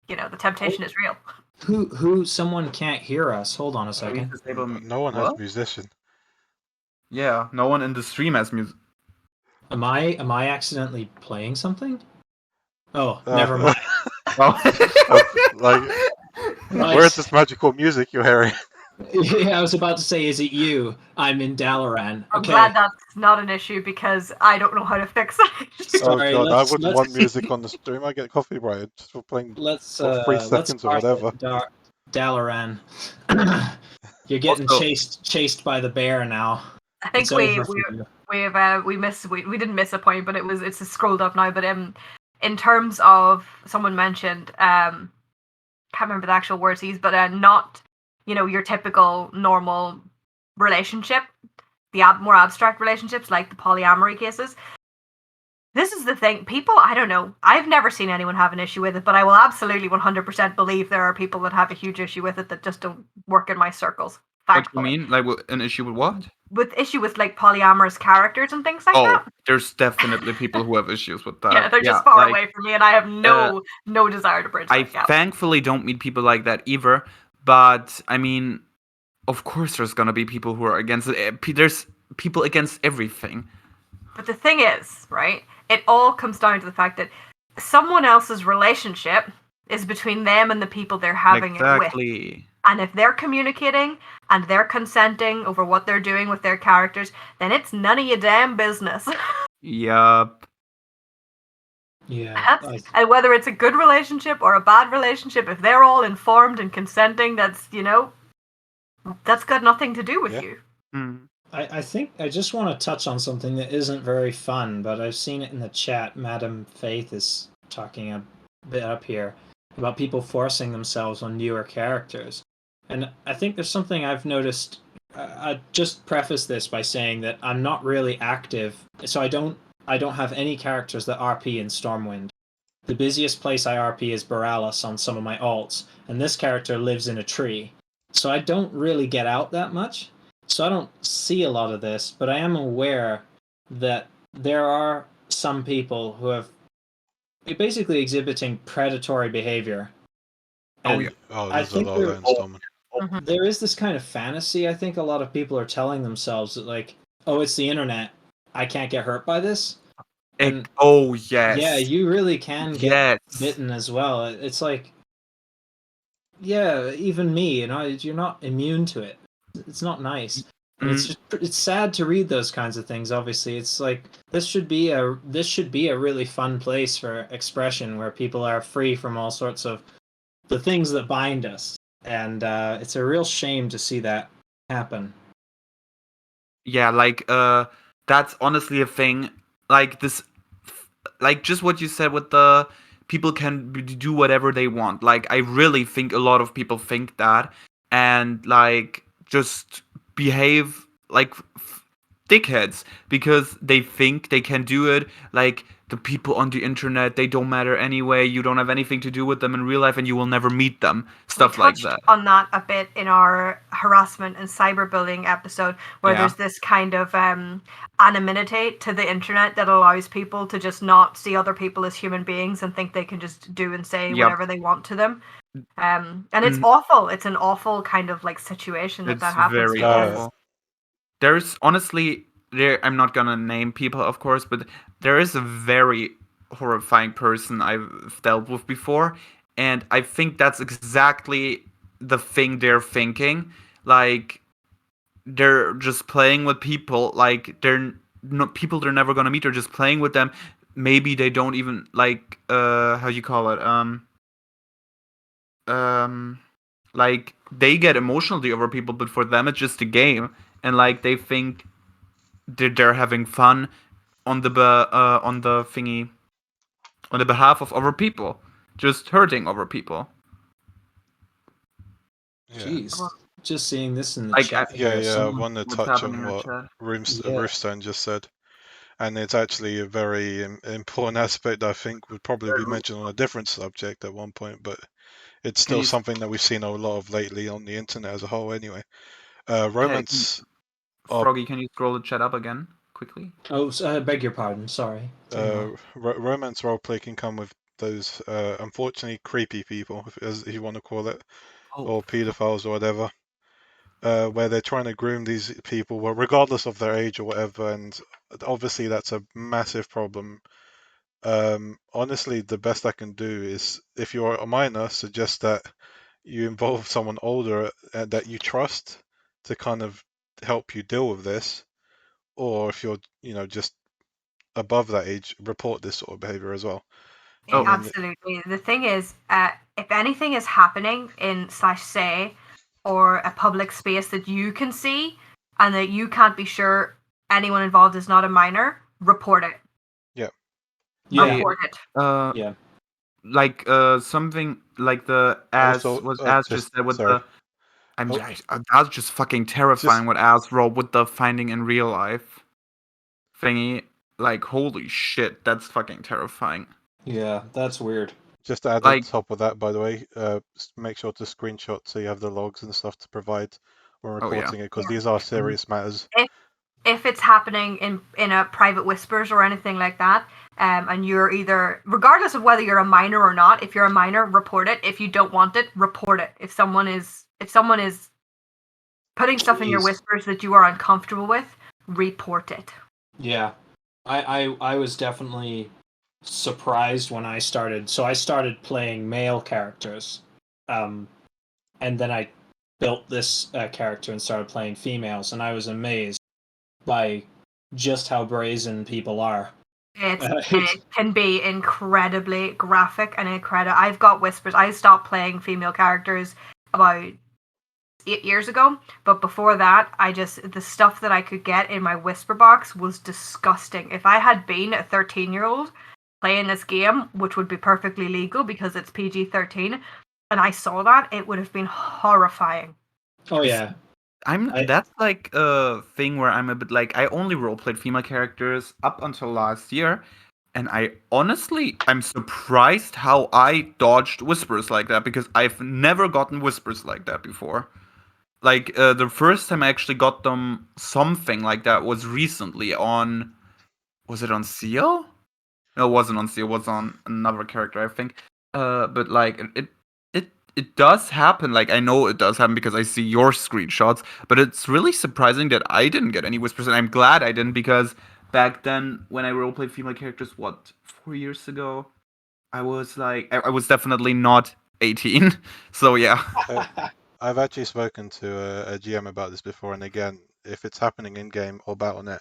Speaker 3: the temptation is real.
Speaker 4: Who? Someone can't hear us. Hold on a second.
Speaker 1: No one has musician.
Speaker 2: Yeah, no one in the stream has music.
Speaker 4: Am I accidentally playing something? Oh, never mind.
Speaker 1: Where's this magical music you're hearing?
Speaker 4: Yeah, I was about to say, is it you? I'm in Dalaran.
Speaker 3: I'm glad that's not an issue because I don't know how to fix it.
Speaker 1: Sorry, God, I wouldn't want music on the stream. I get copyrighted just for playing for 3 seconds or whatever.
Speaker 4: Dalaran. You're getting chased by the bear now.
Speaker 3: I think we didn't miss a point, but it's scrolled up now. But in terms of, someone mentioned, can't remember the actual words he used, but not your typical normal relationship, the more abstract relationships like the polyamory cases. This is the thing. People, I don't know. I've never seen anyone have an issue with it, but I will absolutely 100% believe there are people that have a huge issue with it that just don't work in my circles.
Speaker 2: What do you mean? Like, an issue with what?
Speaker 3: With like polyamorous characters and things like that. Oh,
Speaker 2: there's definitely people who have issues with that.
Speaker 3: Yeah, they're just far away from me, and I have no desire to bridge that gap.
Speaker 2: Thankfully don't meet people like that either. But I mean, of course, there's gonna be people who are against it. There's people against everything.
Speaker 3: But the thing is, right? It all comes down to the fact that someone else's relationship is between them and the people they're having it with. And if they're communicating and they're consenting over what they're doing with their characters, then it's none of your damn business.
Speaker 2: Yup.
Speaker 4: Yeah.
Speaker 3: And whether it's a good relationship or a bad relationship, if they're all informed and consenting, that's that's got nothing to do with
Speaker 1: Yeah.
Speaker 3: you.
Speaker 4: I think I just want to touch on something that isn't very fun, but I've seen it in the chat. Madam Faith is talking a bit up here about people forcing themselves on newer characters. And I think there's something I've noticed. I just preface this by saying that I'm not really active, so I don't have any characters that RP in Stormwind. The busiest place I RP is Borealis on some of my alts, and this character lives in a tree. So I don't really get out that much. So I don't see a lot of this, but I am aware that there are some people who have basically exhibiting predatory behavior.
Speaker 2: Oh,
Speaker 4: And
Speaker 2: yeah.
Speaker 1: Oh,
Speaker 4: I
Speaker 1: there's a
Speaker 4: think
Speaker 1: lot of that in Stormwind.
Speaker 4: there is this kind of fantasy I think a lot of people are telling themselves that, like, oh, it's the internet, I can't get hurt by this. And
Speaker 2: Oh, yes.
Speaker 4: yeah, you really can get
Speaker 2: Yes.
Speaker 4: bitten as well. It's like, yeah, even me, you're not immune to it. It's not nice. And it's sad to read those kinds of things. Obviously, it's like this should be a really fun place for expression where people are free from all sorts of the things that bind us. And it's a real shame to see that happen.
Speaker 2: Yeah, like that's honestly a thing. Like this, like just what you said with the people can do whatever they want. Like I really think a lot of people think that, and like just behave like dickheads because they think they can do it. Like the people on the internet, they don't matter anyway. You don't have anything to do with them in real life, and you will never meet them. Stuff
Speaker 3: We
Speaker 2: like
Speaker 3: touched
Speaker 2: that.
Speaker 3: on that a bit in our harassment and cyberbullying episode, where
Speaker 2: Yeah.
Speaker 3: there's this kind of anonymity to the internet that allows people to just not see other people as human beings and think they can just do and say
Speaker 2: Yep.
Speaker 3: whatever they want to them. And it's awful. It's an awful kind of like situation that
Speaker 2: It's
Speaker 3: happens
Speaker 2: very
Speaker 3: because
Speaker 2: awful. There's honestly I'm not gonna name people, of course, but there is a very horrifying person I've dealt with before, and I think that's exactly the thing they're thinking. Like they're just playing with people, like they're not people they're never gonna meet. They're just playing with them. Maybe they don't even like how you call it like they get emotionally over people, but for them it's just a game, and like they think they're having fun on the thingy on the behalf of other people, just hurting other people.
Speaker 1: Yeah.
Speaker 4: Jeez, just seeing this in the
Speaker 2: Like,
Speaker 4: chat
Speaker 1: Yeah,
Speaker 4: here.
Speaker 1: yeah. I
Speaker 4: Someone,
Speaker 1: want to
Speaker 2: what's
Speaker 1: touch
Speaker 2: happening
Speaker 1: on
Speaker 2: in the
Speaker 1: what
Speaker 2: chat?
Speaker 1: Roofstone just said, and it's actually a very important aspect. I think would probably be mentioned on a different subject at one point, but it's still something that we've seen a lot of lately on the internet as a whole. Anyway, romance.
Speaker 2: Froggy, can you scroll the chat up again quickly?
Speaker 4: oh, I beg your pardon. Sorry.
Speaker 1: Romance roleplay can come with those unfortunately creepy people, as you want to call it, or pedophiles or whatever, where they're trying to groom these people, well, regardless of their age or whatever, and obviously that's a massive problem. Honestly, the best I can do is, if you're a minor, suggest that you involve someone older that you trust to kind of help you deal with this, or if you're, just above that age, report this sort of behavior as well.
Speaker 2: Oh.
Speaker 3: Absolutely. The thing is, if anything is happening in /say or a public space that you can see and that you can't be sure anyone involved is not a minor, report it.
Speaker 1: Yeah.
Speaker 3: Report it.
Speaker 4: Yeah.
Speaker 2: Like something like the as
Speaker 1: Also,
Speaker 2: was as just said with
Speaker 1: sorry.
Speaker 2: that's just fucking terrifying. What as wrote with the finding in real life thingy. Like, holy shit, that's fucking terrifying.
Speaker 4: Yeah, that's weird.
Speaker 1: Just to add on top of that, by the way, make sure to screenshot so you have the logs and stuff to provide when reporting it, because these are serious matters.
Speaker 3: If it's happening in a private whispers or anything like that, and you're either, regardless of whether you're a minor or not, if you're a minor, report it. If you don't want it, report it. If someone is putting stuff in your whispers that you are uncomfortable with, report it.
Speaker 4: Yeah, I was definitely surprised when I started. So I started playing male characters, and then I built this character and started playing females, and I was amazed by just how brazen people are.
Speaker 3: It can be incredibly graphic and incredible. I've got whispers. I stopped playing female characters about 8 years ago, but before that, the stuff that I could get in my whisper box was disgusting. If I had been a 13-year-old playing this game, which would be perfectly legal because it's PG-13, and I saw that, it would have been horrifying.
Speaker 4: Oh yeah.
Speaker 2: That's like a thing where I'm a bit like, I only roleplayed female characters up until last year, and I'm surprised how I dodged whispers like that, because I've never gotten whispers like that before. Like, the first time I actually got them something like that was recently on... Was it on Seal? No, it wasn't on Seal, it was on another character, I think. But like, it does happen. Like, I know it does happen because I see your screenshots, but it's really surprising that I didn't get any whispers, and I'm glad I didn't, because back then, when I roleplayed female characters, 4 years ago, I was like, I was definitely not 18. So yeah.
Speaker 1: I've actually spoken to a GM about this before, and again, if it's happening in game or Battle.net,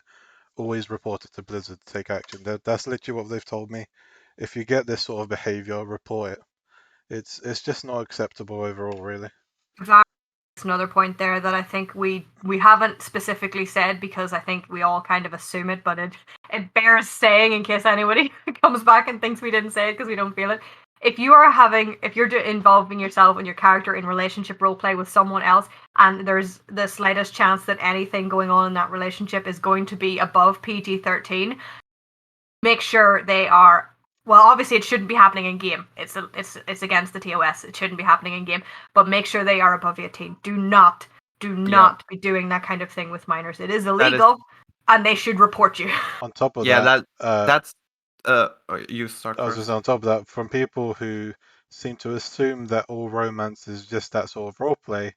Speaker 1: always report it to Blizzard to take action. That's literally what they've told me. If you get this sort of behavior, report it. It's just not acceptable overall, really.
Speaker 3: Exactly. That's another point there that I think we haven't specifically said, because I think we all kind of assume it, but it bears saying in case anybody comes back and thinks we didn't say it because we don't feel it. If you're involving yourself and your character in relationship roleplay with someone else, and there's the slightest chance that anything going on in that relationship is going to be above PG-13, make sure they are. Well, obviously, it shouldn't be happening in game. It's against the TOS. It shouldn't be happening in game. But make sure they are above 18. Do not be doing that kind of thing with minors. It is illegal, and they should report you.
Speaker 1: On top of
Speaker 2: that's you start
Speaker 1: I was
Speaker 2: first.
Speaker 1: just on top of that, from people who seem to assume that all romance is just that sort of roleplay,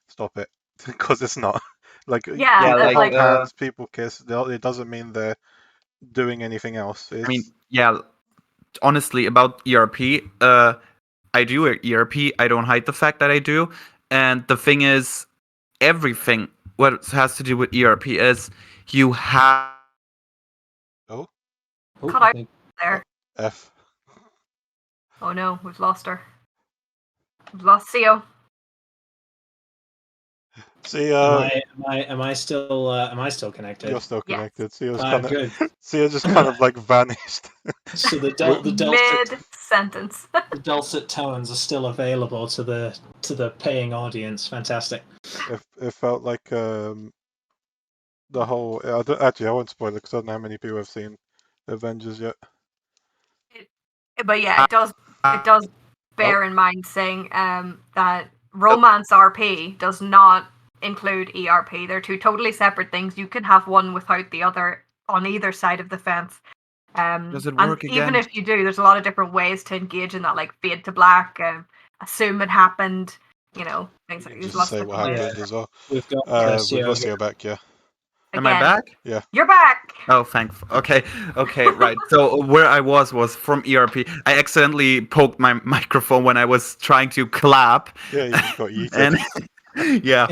Speaker 1: stop it, because it's not. Like, people hold hands, people kiss. It doesn't mean they're doing anything else.
Speaker 2: I mean, yeah. Honestly, about ERP, I do ERP. I don't hide the fact that I do. And the thing is, everything what has to do with ERP is you have.
Speaker 1: Oh.
Speaker 3: Cut out there.
Speaker 1: F.
Speaker 3: Oh no, we've lost her. We've lost Theo.
Speaker 1: Sia.
Speaker 4: Am I still connected?
Speaker 1: You're still connected.
Speaker 3: Yes.
Speaker 1: Good. Sia just kind of like vanished.
Speaker 4: So the
Speaker 3: mid sentence.
Speaker 4: The dulcet tones are still available to the paying audience. Fantastic.
Speaker 1: It felt like the whole. Actually, I won't spoil it because I don't know how many people have seen Avengers yet.
Speaker 3: But yeah, it does bear in mind saying that romance RP does not include ERP. They're two totally separate things. You can have one without the other on either side of the fence.
Speaker 2: Does it work
Speaker 3: and
Speaker 2: again?
Speaker 3: even if you do, there's a lot of different ways to engage in that, like fade to black, assume it happened, things like
Speaker 1: Just
Speaker 3: lots
Speaker 1: say
Speaker 3: of
Speaker 1: what happened
Speaker 3: ways.
Speaker 1: as well.
Speaker 4: We've got
Speaker 1: Lucio back, yeah.
Speaker 2: Am I back?
Speaker 1: Yeah.
Speaker 3: You're back!
Speaker 2: Oh, thankful. Okay, right. So where I was from ERP. I accidentally poked my microphone when I was trying to clap.
Speaker 1: Yeah, you just got yeeted.
Speaker 2: And yeah.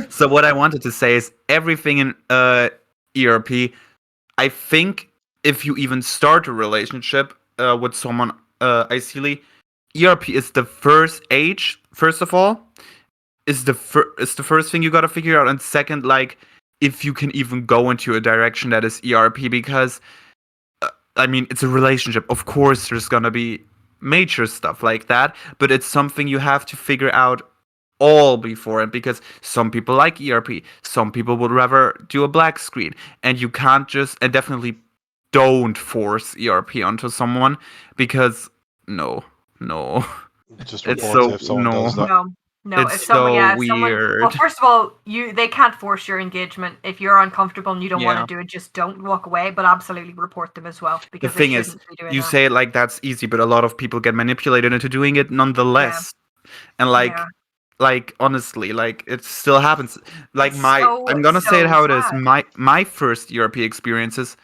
Speaker 2: So what I wanted to say is everything in ERP, I think if you even start a relationship with someone, ideally, ERP is the first age, first of all. Is the first thing you gotta figure out. And second, like, if you can even go into a direction that is ERP, because I mean, it's a relationship. Of course, there's gonna be major stuff like that, but it's something you have to figure out all before it, because some people like ERP, some people would rather do a black screen, and you can't and definitely don't force ERP onto someone, because no.
Speaker 1: Just
Speaker 2: It's
Speaker 1: report
Speaker 2: so
Speaker 1: it if someone does that.
Speaker 3: No,
Speaker 2: it's
Speaker 3: if someone,
Speaker 2: so
Speaker 3: if someone,
Speaker 2: weird.
Speaker 3: well, first of all, they can't force your engagement. If you're uncomfortable and you don't want to do it, just don't walk away. But absolutely report them as well, because
Speaker 2: the thing is, you say it like that's easy, but a lot of people get manipulated into doing it nonetheless. Yeah. And like honestly, like it still happens. Like I'm gonna say it how it is. My first ERP experiences,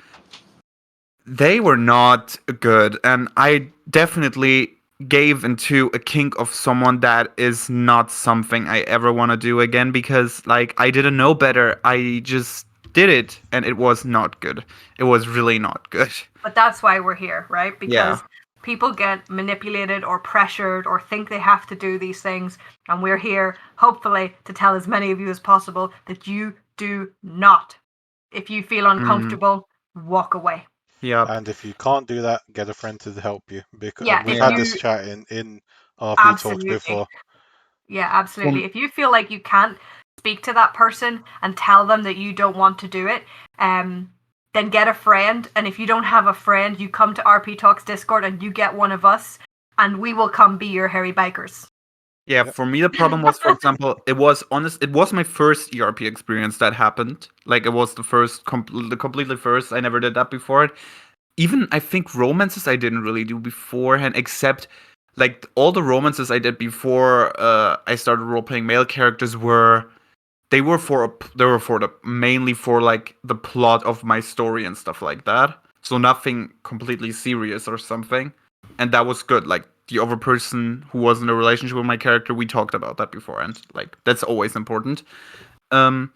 Speaker 2: they were not good, and I definitely gave into a kink of someone that is not something I ever want to do again, because like I didn't know better. I just did it, and it was not good. It was really not good.
Speaker 3: But that's why we're here, right? Because
Speaker 2: Yeah.
Speaker 3: people get manipulated or pressured or think they have to do these things, and we're here, hopefully, to tell as many of you as possible that you do not. If you feel uncomfortable, walk away.
Speaker 2: Yeah.
Speaker 1: And if you can't do that, get a friend to help you. Because
Speaker 3: Yeah,
Speaker 1: we've
Speaker 3: if
Speaker 1: had
Speaker 2: Yeah.
Speaker 1: this
Speaker 3: you
Speaker 1: chat in RP talks
Speaker 3: absolutely.
Speaker 1: before.
Speaker 3: Yeah, absolutely.
Speaker 2: Um,
Speaker 3: If you feel like you can't speak to that person and tell them that you don't want to do it, then get a friend. And if you don't have a friend, you come to RP Talks Discord and you get one of us, and we will come be your hairy bikers.
Speaker 2: Yeah,
Speaker 1: Yep.
Speaker 2: for me the problem was, for example, it was my first ERP experience that happened. Like it was the completely first. I never did that before it. Even I think romances I didn't really do beforehand, except like all the romances I did before I started role playing male characters they were mainly for like the plot of my story and stuff like that. So nothing completely serious or something. And that was good. Like the other person who was in a relationship with my character, we talked about that before, and like that's always important. Um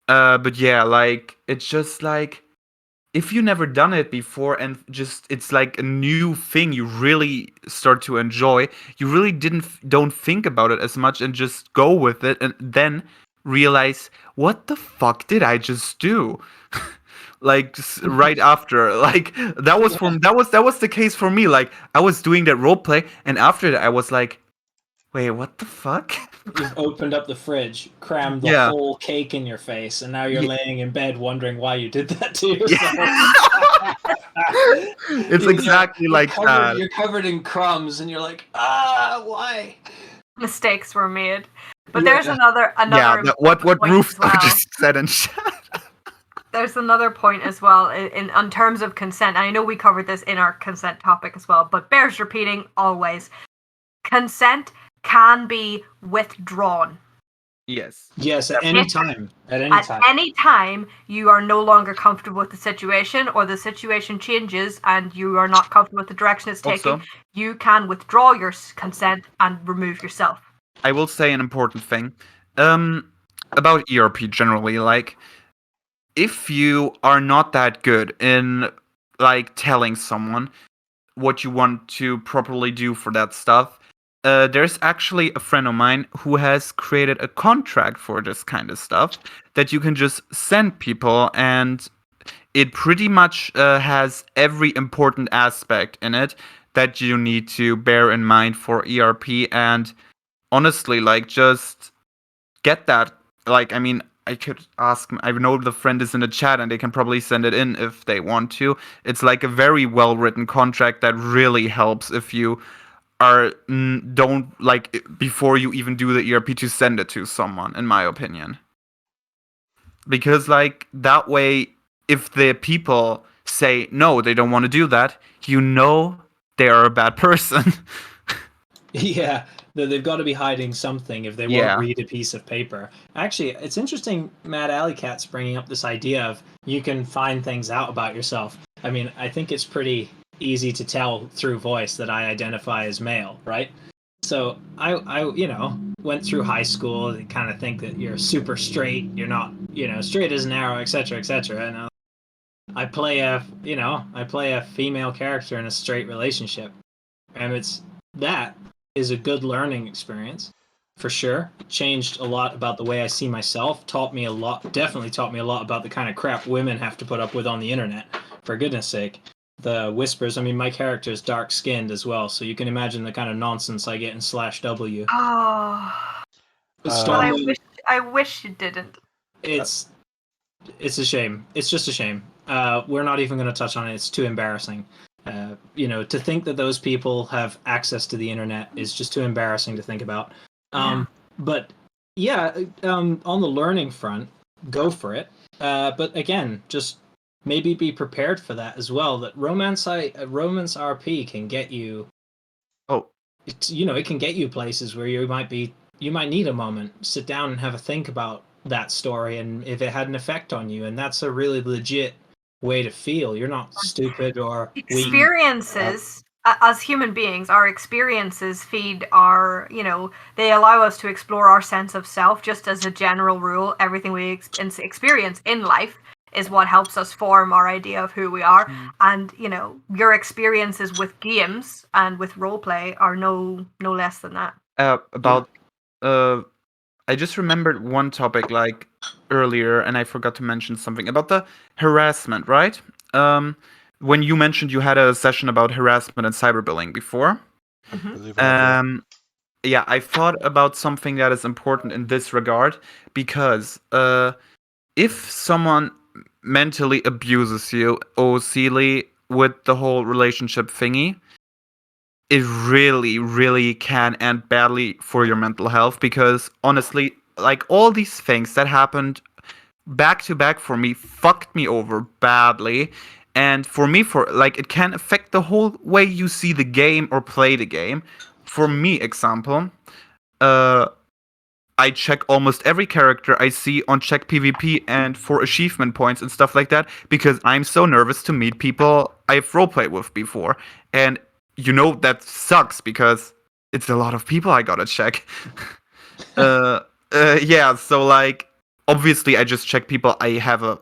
Speaker 2: but yeah, like it's just like if you never done it before and just it's like a new thing you really start to enjoy, you really don't think about it as much and just go with it and then realize what the fuck did I just do? Like just right after, like that was the case for me. Like I was doing that role play and after that I was like, wait, what the fuck?
Speaker 4: You've opened up the fridge, crammed the
Speaker 2: Yeah.
Speaker 4: whole cake in your face, and now you're
Speaker 2: Ye-
Speaker 4: laying in bed wondering why you did that to
Speaker 2: Yeah.
Speaker 4: yourself.
Speaker 2: It's exactly like that.
Speaker 4: You're covered in crumbs, and you're like, why?
Speaker 3: Mistakes were made. But
Speaker 4: Yeah.
Speaker 3: there's another
Speaker 2: Yeah, what
Speaker 3: point
Speaker 2: Roof
Speaker 3: as well.
Speaker 2: just said in chat.
Speaker 3: There's another point as well in terms of consent. And I know we covered this in our consent topic as well, but bears repeating always. Consent can be withdrawn.
Speaker 2: Yes.
Speaker 4: Yes, at any time. At any
Speaker 3: At
Speaker 4: time.
Speaker 3: any time you are no longer comfortable with the situation or the situation changes and you are not comfortable with the direction it's taking,
Speaker 2: Also,
Speaker 3: you can withdraw your consent and remove yourself.
Speaker 2: I will say an important thing about ERP generally. Like, if you are not that good in like telling someone what you want to properly do for that stuff, there's actually a friend of mine who has created a contract for this kind of stuff that you can just send people, and it pretty much has every important aspect in it that you need to bear in mind for ERP. And honestly, like, just get that. Like, I mean, I could ask. I know the friend is in the chat, and they can probably send it in if they want to. It's like a very well written contract that really helps if you don't like before you even do the ERP to send it to someone. In my opinion, because like that way, if the people say no, they don't want to do that, you know they are a bad person.
Speaker 4: Yeah, they've got to be hiding something if they
Speaker 2: Yeah.
Speaker 4: won't read a piece of paper. Actually, it's interesting Matt Alleycat's bringing up this idea of you can find things out about yourself. I mean, I think it's pretty easy to tell through voice that I identify as male, right? So I went through high school and kind of think that you're super straight, you're not, straight as an arrow, etc., etc. And I play a female character in a straight relationship, and that is a good learning experience for sure. Changed a lot about the way I see myself, definitely taught me a lot about the kind of crap women have to put up with on the internet, for goodness sake. The whispers, I mean, my character is dark skinned as well, so you can imagine the kind of nonsense I get in /W.
Speaker 3: Oh, but
Speaker 4: Stormwind,
Speaker 3: I wish you didn't.
Speaker 4: it's a shame. It's just a shame. We're not even going to touch on it. It's too embarrassing. To think that those people have access to the internet is just too embarrassing to think about. But yeah, on the learning front, go for it. But again, just maybe be prepared for that as well. That romance RP can get you.
Speaker 2: Oh,
Speaker 4: it can get you places where you might need a moment, sit down and have a think about that story and if it had an effect on you, and that's a really legit way to feel. You're not stupid or
Speaker 3: experiences. As human beings, our experiences feed our, they allow us to explore our sense of self. Just as a general rule, everything we experience in life is what helps us form our idea of who we are. And your experiences with games and with roleplay are no less than that.
Speaker 2: I just remembered one topic like earlier, and I forgot to mention something about the harassment, right? When you mentioned you had a session about harassment and cyberbullying before.
Speaker 1: I believe I have,
Speaker 2: Yeah, I thought about something that is important in this regard, because if someone mentally abuses you, Seely, with the whole relationship thingy, it really, really can end badly for your mental health, because honestly, like, all these things that happened back to back for me fucked me over badly. And for me, it can affect the whole way you see the game or play the game. For me, example, I check almost every character I see on Check PvP and for achievement points and stuff like that, because I'm so nervous to meet people I've roleplayed with before. And that sucks, because it's a lot of people I gotta check. Yeah, so like, obviously I just check people I have a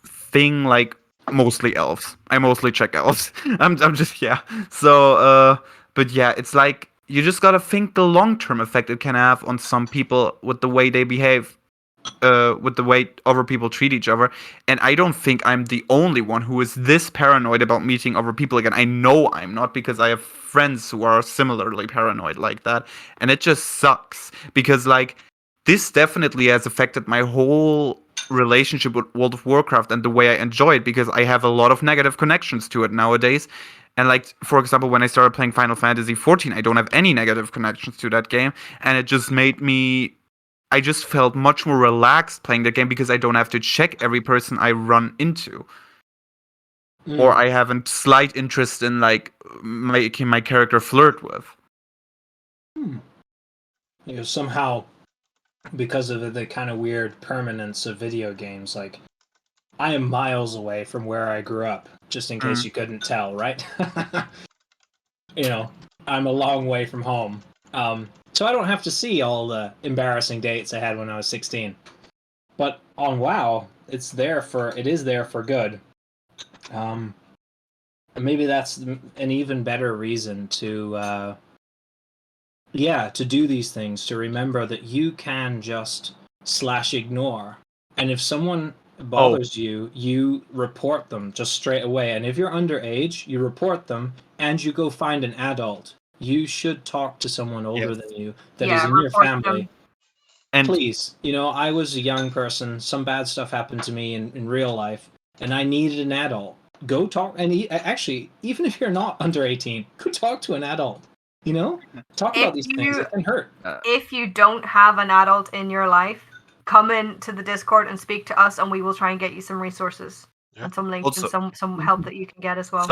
Speaker 2: thing, like, mostly elves. I mostly check elves. I'm just, yeah. So but yeah, it's like, you just gotta think the long-term effect it can have on some people with the way they behave, with the way other people treat each other. And I don't think I'm the only one who is this paranoid about meeting other people again. I know I'm not, because I have friends who are similarly paranoid like that. And it just sucks, because like, this definitely has affected my whole relationship with World of Warcraft and the way I enjoy it, because I have a lot of negative connections to it nowadays. And like, for example, when I started playing Final Fantasy XIV, I don't have any negative connections to that game, and it just made me, I just felt much more relaxed playing the game, because I don't have to check every person I run into. Or I have a slight interest in like making my character flirt with.
Speaker 4: Somehow, because of the kind of weird permanence of video games, like, I am miles away from where I grew up, just in case you couldn't tell, right? I'm a long way from home. So I don't have to see all the embarrassing dates I had when I was 16. But on WoW, it is there for good. Maybe that's an even better reason to do these things, to remember that you can just /ignore. And if someone bothers you, you report them just straight away. And if you're underage, you report them and you go find an adult. You should talk to someone older than you that is in your family.
Speaker 3: Them.
Speaker 4: And please, I was a young person. Some bad stuff happened to me in real life, and I needed an adult. Go talk, and actually, even if you're not under 18, go talk to an adult. Talk about these things. It can hurt.
Speaker 3: If you don't have an adult in your life, come into the Discord and speak to us, and we will try and get you some resources and some links and some help that you can get as well.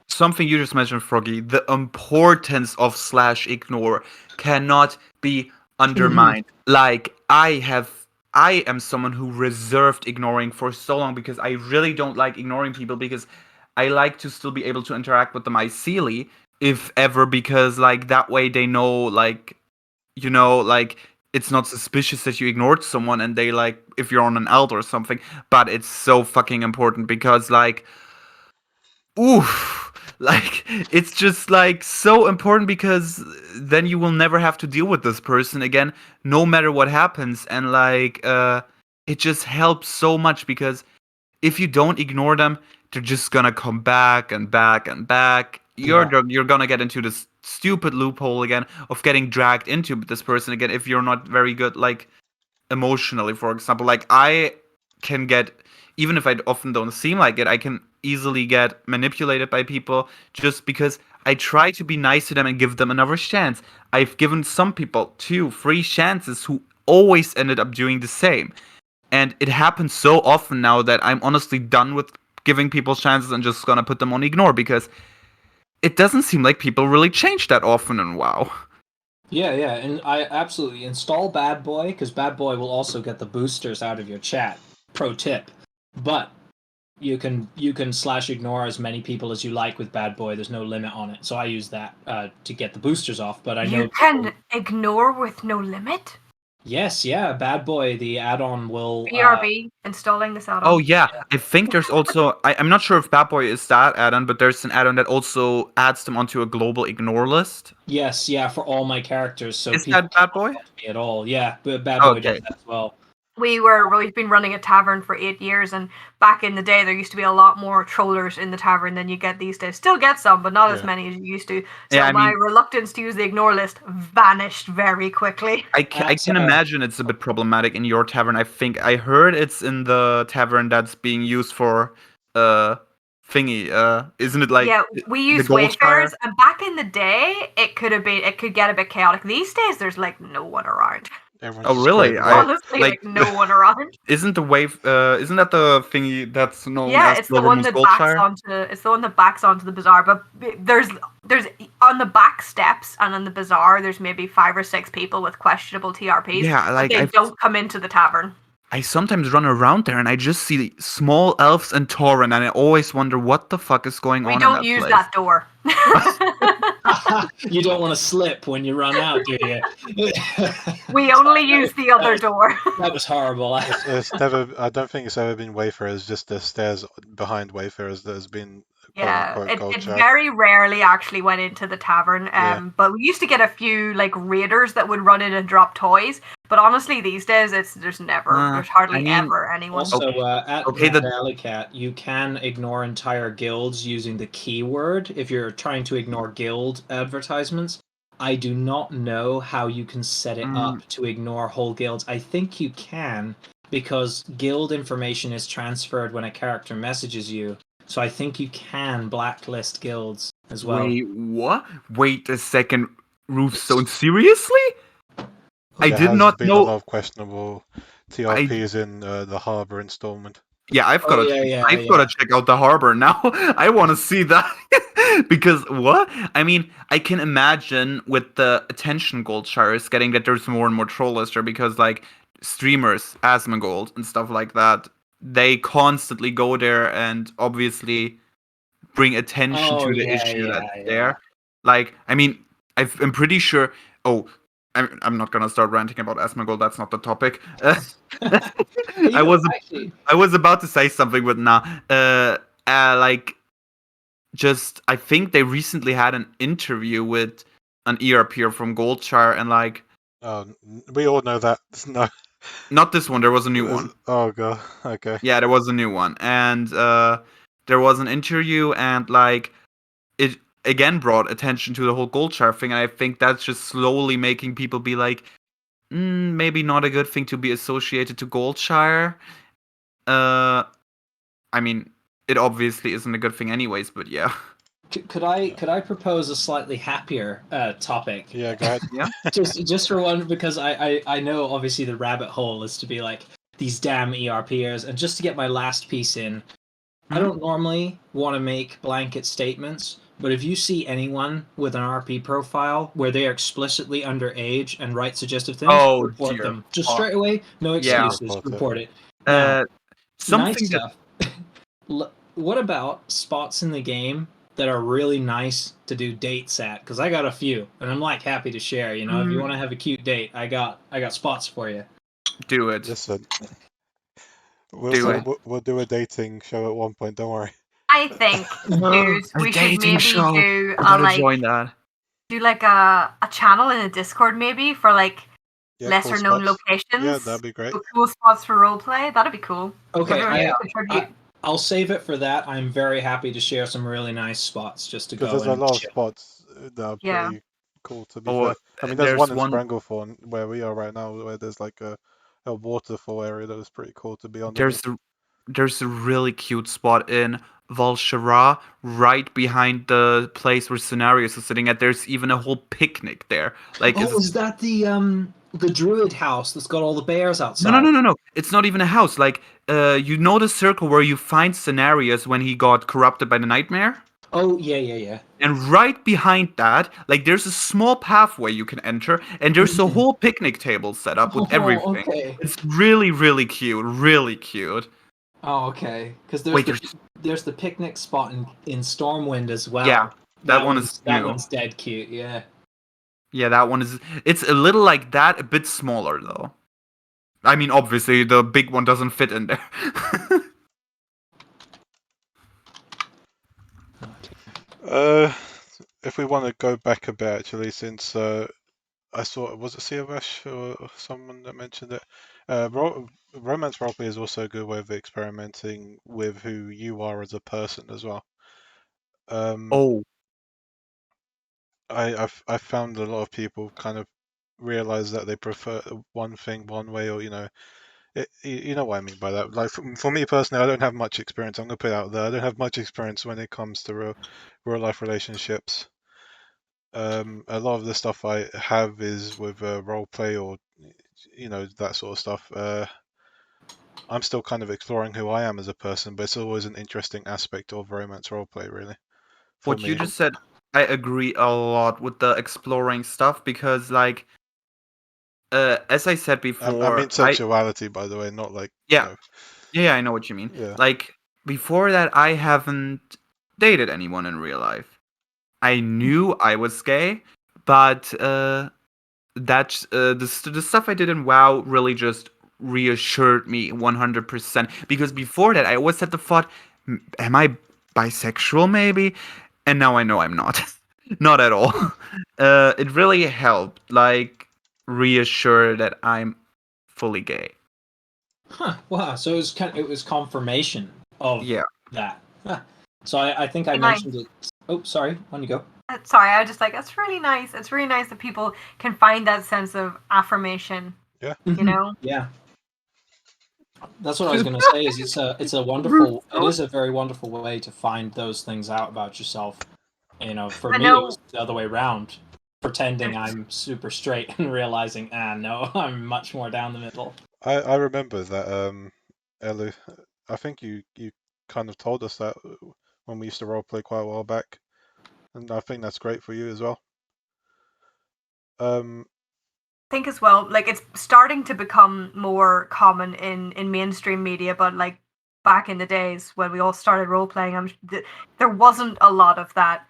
Speaker 2: Something you just mentioned, Froggy, the importance of /ignore cannot be undermined. Like, I am someone who reserved ignoring for so long, because I really don't like ignoring people, because I like to still be able to interact with them ideally, if ever, because like, that way they know, like, like, it's not suspicious that you ignored someone, and they, like, if you're on an alt or something. But it's so fucking important, because like, oof, like, it's just like so important, because then you will never have to deal with this person again, no matter what happens. And like, it just helps so much, because if you don't ignore them, they're just gonna come back and back and back. You're gonna get into this stupid loophole again of getting dragged into this person again, if you're not very good, like, emotionally. For example, like, I can get, even if I often don't seem like it, I can easily get manipulated by people, just because I try to be nice to them and give them another chance. I've given some people 2-3 chances who always ended up doing the same. And it happens so often now that I'm honestly done with giving people chances and just gonna put them on ignore, because it doesn't seem like people really change that often in WoW.
Speaker 4: Yeah, and I absolutely install Bad Boy, because Bad Boy will also get the boosters out of your chat. Pro tip. But you can /ignore as many people as you like with Bad Boy. There's no limit on it. So I use that to get the boosters off. But I know
Speaker 3: you can ignore with no limit.
Speaker 4: Yes, yeah, Bad Boy, the add-on will.
Speaker 3: BRB installing this add-on.
Speaker 2: Oh yeah, I think there's also I'm not sure if Bad Boy is that add-on, but there's an add-on that also adds them onto a global ignore list.
Speaker 4: Yes, yeah, for all my characters, so
Speaker 2: Is
Speaker 4: people
Speaker 2: that Bad Boy?
Speaker 4: can't me at all. Yeah, but Bad Boy does
Speaker 2: Okay.
Speaker 4: that as well.
Speaker 3: We've been running a tavern for 8 years, and back in the day there used to be a lot more trollers in the tavern than you get these days. Still get some, but not as
Speaker 1: Yeah.
Speaker 3: many as you used to. So
Speaker 2: Yeah, I
Speaker 3: my
Speaker 2: mean-
Speaker 3: reluctance to use the ignore list vanished very quickly.
Speaker 2: I
Speaker 4: That's,
Speaker 2: can imagine it's a bit problematic in your tavern. I think I heard it's in the tavern that's being used for thingy. Isn't it like
Speaker 3: yeah, we use
Speaker 2: Gold
Speaker 3: wayfarers,
Speaker 2: Shire?
Speaker 3: and back in the day it could get a bit chaotic. These days there's like no one around.
Speaker 1: Everyone's
Speaker 2: Oh
Speaker 1: just
Speaker 2: really?
Speaker 1: scraping
Speaker 2: I
Speaker 1: by.
Speaker 3: Honestly,
Speaker 2: like
Speaker 3: no one around.
Speaker 2: isn't the wave isn't that the thingy that's known
Speaker 3: Yeah,
Speaker 2: as
Speaker 3: it's the one that backs onto the bazaar. But there's on the back steps and on the bazaar, there's maybe 5 or 6 people with questionable TRPs.
Speaker 2: Yeah,
Speaker 3: but
Speaker 2: like
Speaker 3: they don't come into the tavern.
Speaker 2: I sometimes run around there and I just see small elves and Tauren, and I always wonder what the fuck is going
Speaker 3: We
Speaker 2: on
Speaker 3: don't
Speaker 2: in that
Speaker 3: use
Speaker 2: place.
Speaker 3: that door.
Speaker 4: You don't want to slip when you run out, do you?
Speaker 3: We only use the other door.
Speaker 4: That was horrible.
Speaker 1: It's never. I don't think it's ever been Wayfarers. Just the stairs behind Wayfarers that has been quote
Speaker 3: Yeah,
Speaker 1: unquote gold
Speaker 3: it
Speaker 1: shard.
Speaker 3: very rarely actually went into the tavern.
Speaker 1: Yeah.
Speaker 3: But we used to get a few like raiders that would run in and drop toys. But honestly, these days there's hardly
Speaker 2: I mean,
Speaker 3: ever anyone.
Speaker 4: Also, at
Speaker 2: Okay,
Speaker 4: Mad Alley Cat, you can ignore entire guilds using the keyword if you're trying to ignore guild advertisements. I do not know how you can set it up to ignore whole guilds. I think you can because guild information is transferred when a character messages you. So I think you can blacklist guilds as well.
Speaker 2: Wait, what? Wait a second, Roofstone, seriously? I
Speaker 1: There
Speaker 2: did
Speaker 1: has
Speaker 2: not
Speaker 1: been
Speaker 2: know.
Speaker 1: a lot of questionable TRPs in the Harbor installment.
Speaker 2: Yeah, I've got to. I've
Speaker 4: yeah.
Speaker 2: got to check out the harbor now. I want to see that because what? I mean, I can imagine with the attention gold shires getting that there's more and more troll lister because like streamers, Asmongold and stuff like that, they constantly go there and obviously bring attention to the issue that's there. Like, I mean, I'm pretty sure. Oh, I'm not gonna start ranting about Asmongold. That's not the topic. I was about to say something, but nah. Like, just I think they recently had an interview with an ERPer from Goldshire, and like,
Speaker 1: We all know that. No.
Speaker 2: not this one. There was a new one.
Speaker 1: Oh god. Okay.
Speaker 2: Yeah, there was a new one, and there was an interview, and like, it again brought attention to the whole Goldshire thing, and I think that's just slowly making people be like, maybe not a good thing to be associated to Goldshire. I mean, it obviously isn't a good thing anyways, but yeah.
Speaker 4: Could I propose a slightly happier topic?
Speaker 1: Yeah, go ahead.
Speaker 2: Yeah.
Speaker 4: just for one, because I know obviously the rabbit hole is to be like these damn ERPers, and just to get my last piece in, I don't normally want to make blanket statements, but if you see anyone with an RP profile where they are explicitly underage and write suggestive things, report
Speaker 2: dear.
Speaker 4: them. Just straight away, no
Speaker 2: Yeah.
Speaker 4: excuses, report it. Now,
Speaker 2: Something
Speaker 4: nice stuff. What about spots in the game that are really nice to do dates at? Because I got a few, and I'm like happy to share. You know, if you want to have a cute date, I got spots for you.
Speaker 2: Do it.
Speaker 1: Listen.
Speaker 2: Do
Speaker 1: We'll do a dating show at one point. Don't worry.
Speaker 3: I think dude, we should maybe do
Speaker 2: join that.
Speaker 3: do like a channel in a Discord maybe for like
Speaker 1: Yeah,
Speaker 3: lesser
Speaker 1: cool
Speaker 3: known
Speaker 1: spots.
Speaker 3: locations.
Speaker 1: Yeah, that'd be great.
Speaker 3: Cool spots for roleplay. That'd be cool.
Speaker 4: Okay,
Speaker 3: Everyone can contribute.
Speaker 4: I'll save it for that. I'm very happy to share some really nice spots just to go.
Speaker 1: Because there's a lot of
Speaker 4: chill.
Speaker 1: spots that are
Speaker 3: Yeah.
Speaker 1: pretty cool to be fair. I mean, there's one in Stranglethorn where we are right now, where there's like a waterfall area that is pretty cool to be on.
Speaker 2: There's a really cute spot in Valshara, right behind the place where Scenarios is sitting at. There's even a whole picnic there. Like,
Speaker 4: is that the druid house that's got all the bears outside?
Speaker 2: No. It's not even a house. Like, you know the circle where you find Scenarios when he got corrupted by the nightmare?
Speaker 4: Oh, yeah.
Speaker 2: And right behind that, like, there's a small pathway you can enter, and there's a whole picnic table set up with everything.
Speaker 4: Okay.
Speaker 2: It's really, really cute. Really cute.
Speaker 4: Oh, okay. Because there's the picnic spot in Stormwind as well.
Speaker 2: Yeah, that one is
Speaker 4: That
Speaker 2: new.
Speaker 4: one's dead cute, yeah.
Speaker 2: Yeah, that one is. It's a little like that, a bit smaller though. I mean, obviously the big one doesn't fit in there.
Speaker 1: If we want to go back a bit, actually, since I saw, was it COS or someone that mentioned it? Romance roleplay is also a good way of experimenting with who you are as a person as well.
Speaker 2: Oh,
Speaker 1: I've found a lot of people kind of realize that they prefer one thing one way, or you know what I mean by that. Like for me personally, I don't have much experience. I'm gonna put it out there. I don't have much experience when it comes to real life relationships. A lot of the stuff I have is with role play or that sort of stuff. I'm still kind of exploring who I am as a person, but it's always an interesting aspect of romance roleplay, really, for
Speaker 2: what you
Speaker 1: me.
Speaker 2: just said, I agree a lot with the exploring stuff because, like, as I said
Speaker 1: I mean
Speaker 2: before,
Speaker 1: sexuality, by the way, not like
Speaker 2: yeah, yeah, I know what you mean.
Speaker 1: yeah.
Speaker 2: Like before that, I haven't dated anyone in real life. I knew I was gay, but the stuff I did in WoW really just reassured me 100%. Because before that, I always had the thought, am I bisexual maybe? And now I know I'm not. Not at all. It really helped, like, reassure that I'm fully gay.
Speaker 4: Huh. Wow. So it was confirmation of
Speaker 2: Yeah.
Speaker 4: that. Huh. So I think I
Speaker 3: Be nice.
Speaker 4: mentioned it. Oh, sorry. On you go.
Speaker 3: Sorry, I was just like, it's really nice. It's really nice that people can find that sense of affirmation.
Speaker 1: Yeah.
Speaker 3: You know?
Speaker 4: Yeah. That's what I was going to say. Is it's a wonderful. It is a very wonderful way to find those things out about yourself. You know, for
Speaker 3: I
Speaker 4: me, it
Speaker 3: know.
Speaker 4: was the other way around. Pretending I'm super straight and realizing, no, I'm much more down the middle.
Speaker 1: I remember that, Elu. I think you kind of told us that when we used to role play quite a while back, and I think that's great for you as well.
Speaker 3: Think as well, like it's starting to become more common in mainstream media, but like back in the days when we all started role playing, there wasn't a lot of that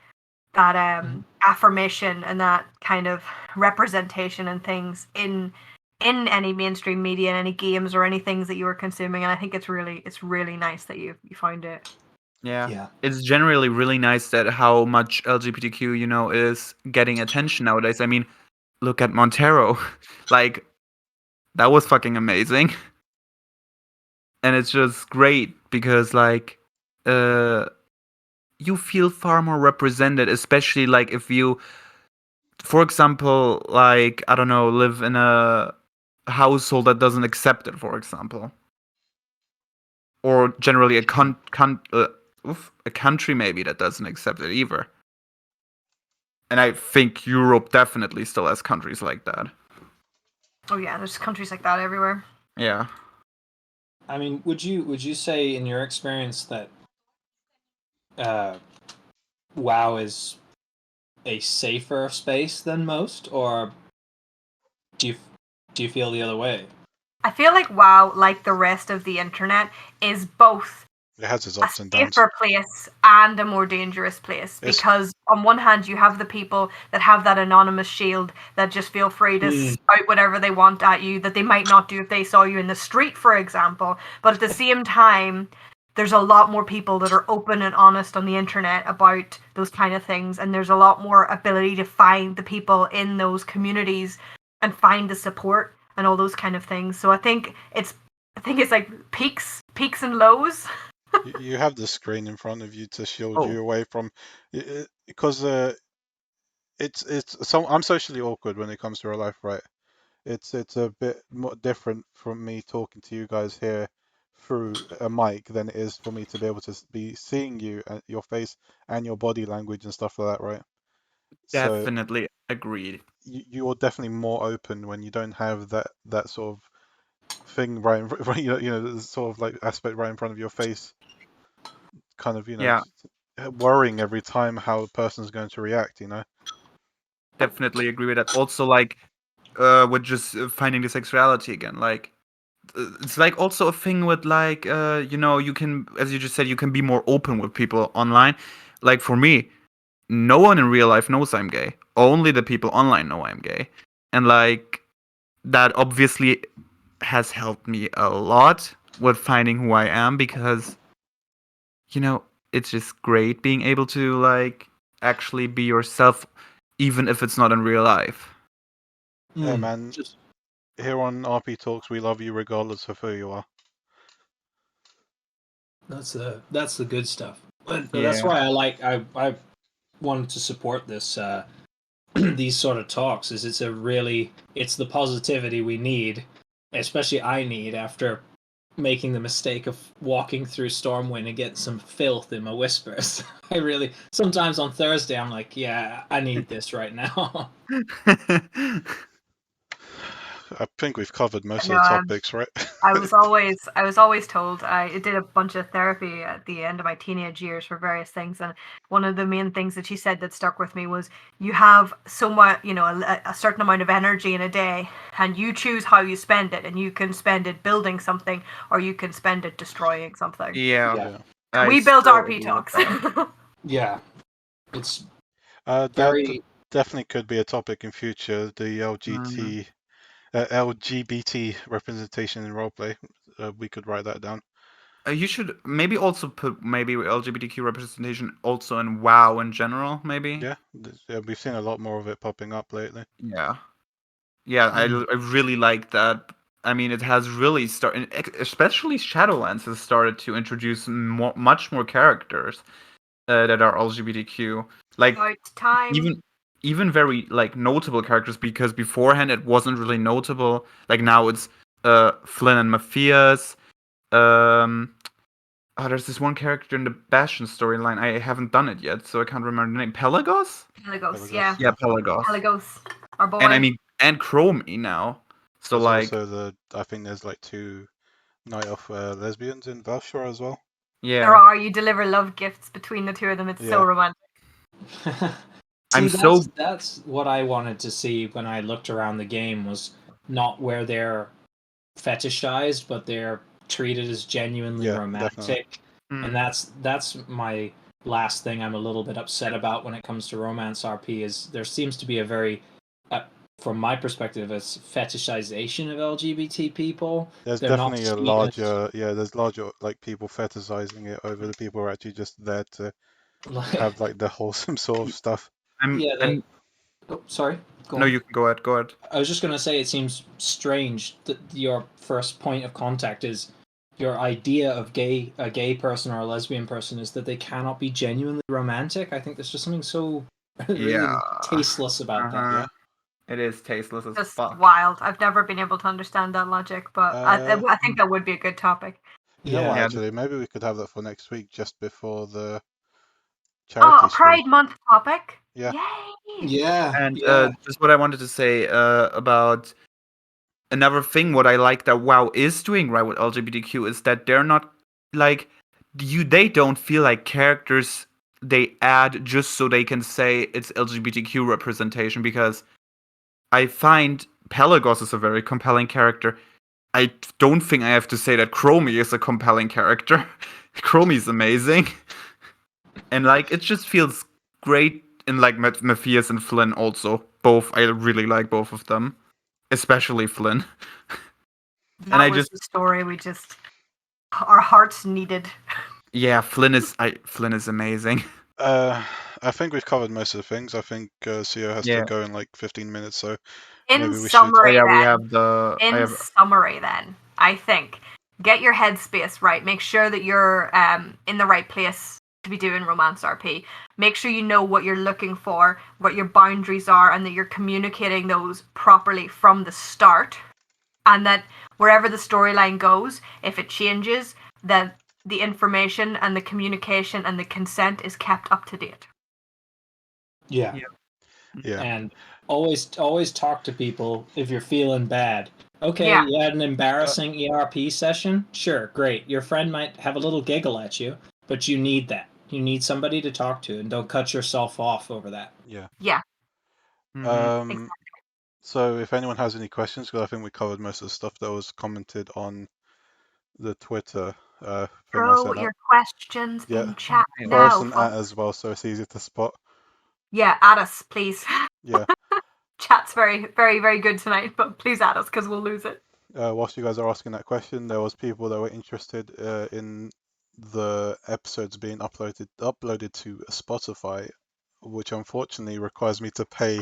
Speaker 3: affirmation and that kind of representation and things in any mainstream media and any games or any things that you were consuming. And I think it's really nice that you find it.
Speaker 2: Yeah. It's generally really nice that how much LGBTQ, is getting attention nowadays. I mean, look at Montero. Like, that was fucking amazing. And it's just great because, like, you feel far more represented, especially, like, if you, for example, like, I don't know, live in a household that doesn't accept it, for example. Or generally a country maybe that doesn't accept it either. And I think Europe definitely still has countries like that.
Speaker 3: Oh yeah, there's countries like that everywhere.
Speaker 2: Yeah.
Speaker 4: I mean, would you say in your experience that WoW is a safer space than most, or do you feel the other way?
Speaker 3: I feel like WoW, like the rest of the internet, is both
Speaker 1: It has its
Speaker 3: a
Speaker 1: ups and downs.
Speaker 3: safer place and a more dangerous place. Because on one hand, you have the people that have that anonymous shield that just feel free to spout whatever they want at you that they might not do if they saw you in the street, for example. But at the same time, there's a lot more people that are open and honest on the internet about those kind of things, and there's a lot more ability to find the people in those communities and find the support and all those kind of things. So I think it's like peaks and lows.
Speaker 1: You have the screen in front of you to shield you
Speaker 2: Oh,
Speaker 1: away from, because so I'm socially awkward when it comes to real life, right? It's a bit more different from me talking to you guys here through a mic than it is for me to be able to be seeing you and your face and your body language and stuff like that, right? So
Speaker 2: definitely agreed.
Speaker 1: you're definitely more open when you don't have that sort of thing right in front, the sort of like aspect right in front of your face, kind of,
Speaker 2: Yeah,
Speaker 1: worrying every time how a person's going to react,
Speaker 2: definitely agree with that. Also, like, with just finding the sexuality again. Like, it's like also a thing with, like, you can, as you just said, you can be more open with people online. Like for me, no one in real life knows I'm gay. Only the people online know I'm gay. And like that obviously has helped me a lot with finding who I am, because it's just great being able to like actually be yourself, even if it's not in real life.
Speaker 1: Yeah,
Speaker 4: Mm,
Speaker 1: man.
Speaker 4: just
Speaker 1: Here on RP Talks, we love you regardless of who you are.
Speaker 4: that's the good stuff. But that's
Speaker 2: Yeah.
Speaker 4: why I wanted to support this these sort of talks. Is it's the positivity we need, especially I need after making the mistake of walking through Stormwind and getting some filth in my whispers. I really sometimes on Thursday I'm like, yeah, I need this right now.
Speaker 1: I think we've covered most
Speaker 3: No,
Speaker 1: of the topics, right?
Speaker 3: I was always told. I did a bunch of therapy at the end of my teenage years for various things, and one of the main things that she said that stuck with me was, you have somewhat, a certain amount of energy in a day, and you choose how you spend it, and you can spend it building something, or you can spend it destroying something.
Speaker 2: Yeah.
Speaker 4: Yeah.
Speaker 1: Yeah.
Speaker 2: I
Speaker 3: We build
Speaker 2: so
Speaker 3: RP
Speaker 2: agree with
Speaker 3: talks.
Speaker 2: that.
Speaker 4: Yeah, it's
Speaker 1: That
Speaker 4: very
Speaker 1: definitely could be a topic in future. The LGBT representation in roleplay. We could write that down.
Speaker 2: You should maybe also put maybe LGBTQ representation also in WoW in general, maybe.
Speaker 1: Yeah, we've seen a lot more of it popping up lately.
Speaker 2: Yeah. Yeah, I really like that. I mean, it has really started, especially Shadowlands has started to introduce much more characters that are LGBTQ. Like
Speaker 3: About time.
Speaker 2: even very like notable characters, because beforehand it wasn't really notable. Like now it's Flynn and Matthias. There's this one character in the Bastion storyline. I haven't done it yet, so I can't remember the name. Pelagos?
Speaker 3: Pelagos,
Speaker 1: Pelagos,
Speaker 3: yeah.
Speaker 2: Yeah, Pelagos.
Speaker 3: Pelagos, our boy.
Speaker 2: And I mean, and Chromie now. So
Speaker 1: There's
Speaker 2: like,
Speaker 1: also I think there's like 2 Night of lesbians in Valshore as well.
Speaker 2: yeah,
Speaker 3: There are. You deliver love gifts between the two of them. It's so
Speaker 1: Yeah.
Speaker 3: romantic.
Speaker 2: I'm
Speaker 4: See,
Speaker 2: so
Speaker 4: that's what I wanted to see when I looked around the game, was not where they're fetishized, but they're treated as genuinely
Speaker 1: Yeah, definitely.
Speaker 4: romantic. And that's my last thing I'm a little bit upset about when it comes to romance RP, is there seems to be a very from my perspective, it's fetishization of LGBT people.
Speaker 1: There's
Speaker 4: They're not
Speaker 1: definitely a
Speaker 4: seen as
Speaker 1: there's larger like people fetishizing it over the people who are actually just there to
Speaker 4: like
Speaker 1: have like the wholesome sort of stuff.
Speaker 4: yeah,
Speaker 2: I'm
Speaker 4: sorry, go
Speaker 2: no,
Speaker 4: on.
Speaker 2: you can go ahead. Go ahead.
Speaker 4: I was just going to say, it seems strange that your first point of contact is your idea of a gay person or a lesbian person is that they cannot be genuinely romantic. I think there's just something so really
Speaker 2: Yeah.
Speaker 4: tasteless about that.
Speaker 1: Yeah.
Speaker 2: It is tasteless as
Speaker 3: Just
Speaker 2: fuck.
Speaker 3: wild. I've never been able to understand that logic, but I think that would be a good topic.
Speaker 1: You know what,
Speaker 2: Yeah.
Speaker 1: actually, maybe we could have that for next week, just before the
Speaker 3: Oh,
Speaker 1: charity
Speaker 3: a
Speaker 1: stream.
Speaker 3: Pride Month topic.
Speaker 1: Yeah.
Speaker 3: Yay!
Speaker 4: Yeah,
Speaker 2: And
Speaker 4: yeah.
Speaker 2: just what I wanted to say about another thing, what I like that WoW is doing right with LGBTQ is that they're not like they don't feel like characters they add just so they can say it's LGBTQ representation, because I find Pelagos is a very compelling character. I don't think I have to say that Chromie is a compelling character. Chromie's amazing. And like it just feels great in like Matthias and Flynn also. Both I really like both of them. Especially Flynn.
Speaker 3: That
Speaker 2: And I
Speaker 3: was
Speaker 2: just
Speaker 3: the story we just our hearts needed.
Speaker 2: yeah, Flynn is amazing.
Speaker 1: I think we've covered most of the things. I think CEO has to
Speaker 2: Yeah.
Speaker 1: go in like 15 minutes, so
Speaker 3: In
Speaker 1: maybe we should.
Speaker 2: Oh
Speaker 3: summary,
Speaker 2: yeah, we
Speaker 3: then.
Speaker 2: have the
Speaker 3: In summary, then, I think get your headspace right. Make sure that you're in the right place to be doing romance RP. Make sure you know what you're looking for, what your boundaries are, and that you're communicating those properly from the start. And that wherever the storyline goes, if it changes, then the information and the communication and the consent is kept up to date.
Speaker 4: Yeah.
Speaker 1: Yeah.
Speaker 4: And always talk to people if you're feeling bad. Okay,
Speaker 3: Yeah.
Speaker 4: you had an embarrassing ERP session? Sure, great. Your friend might have a little giggle at you, but you need that. You need somebody to talk to, and don't cut yourself off over that.
Speaker 1: Yeah.
Speaker 3: Yeah.
Speaker 1: Um, so if anyone has any questions, because I think we covered most of the stuff that was commented on the Twitter thing I
Speaker 3: Throw
Speaker 1: sent
Speaker 3: your
Speaker 1: out.
Speaker 3: questions
Speaker 1: Yeah.
Speaker 3: in chat
Speaker 1: Throw us
Speaker 3: now,
Speaker 1: an
Speaker 3: folks.
Speaker 1: as well, so it's easy to spot.
Speaker 3: Yeah, add us, please.
Speaker 1: Yeah.
Speaker 3: Chat's very, very, very good tonight, but please add us because we'll lose it.
Speaker 1: Whilst you guys are asking that question, there was people that were interested in the episodes being uploaded to Spotify, which unfortunately requires me to pay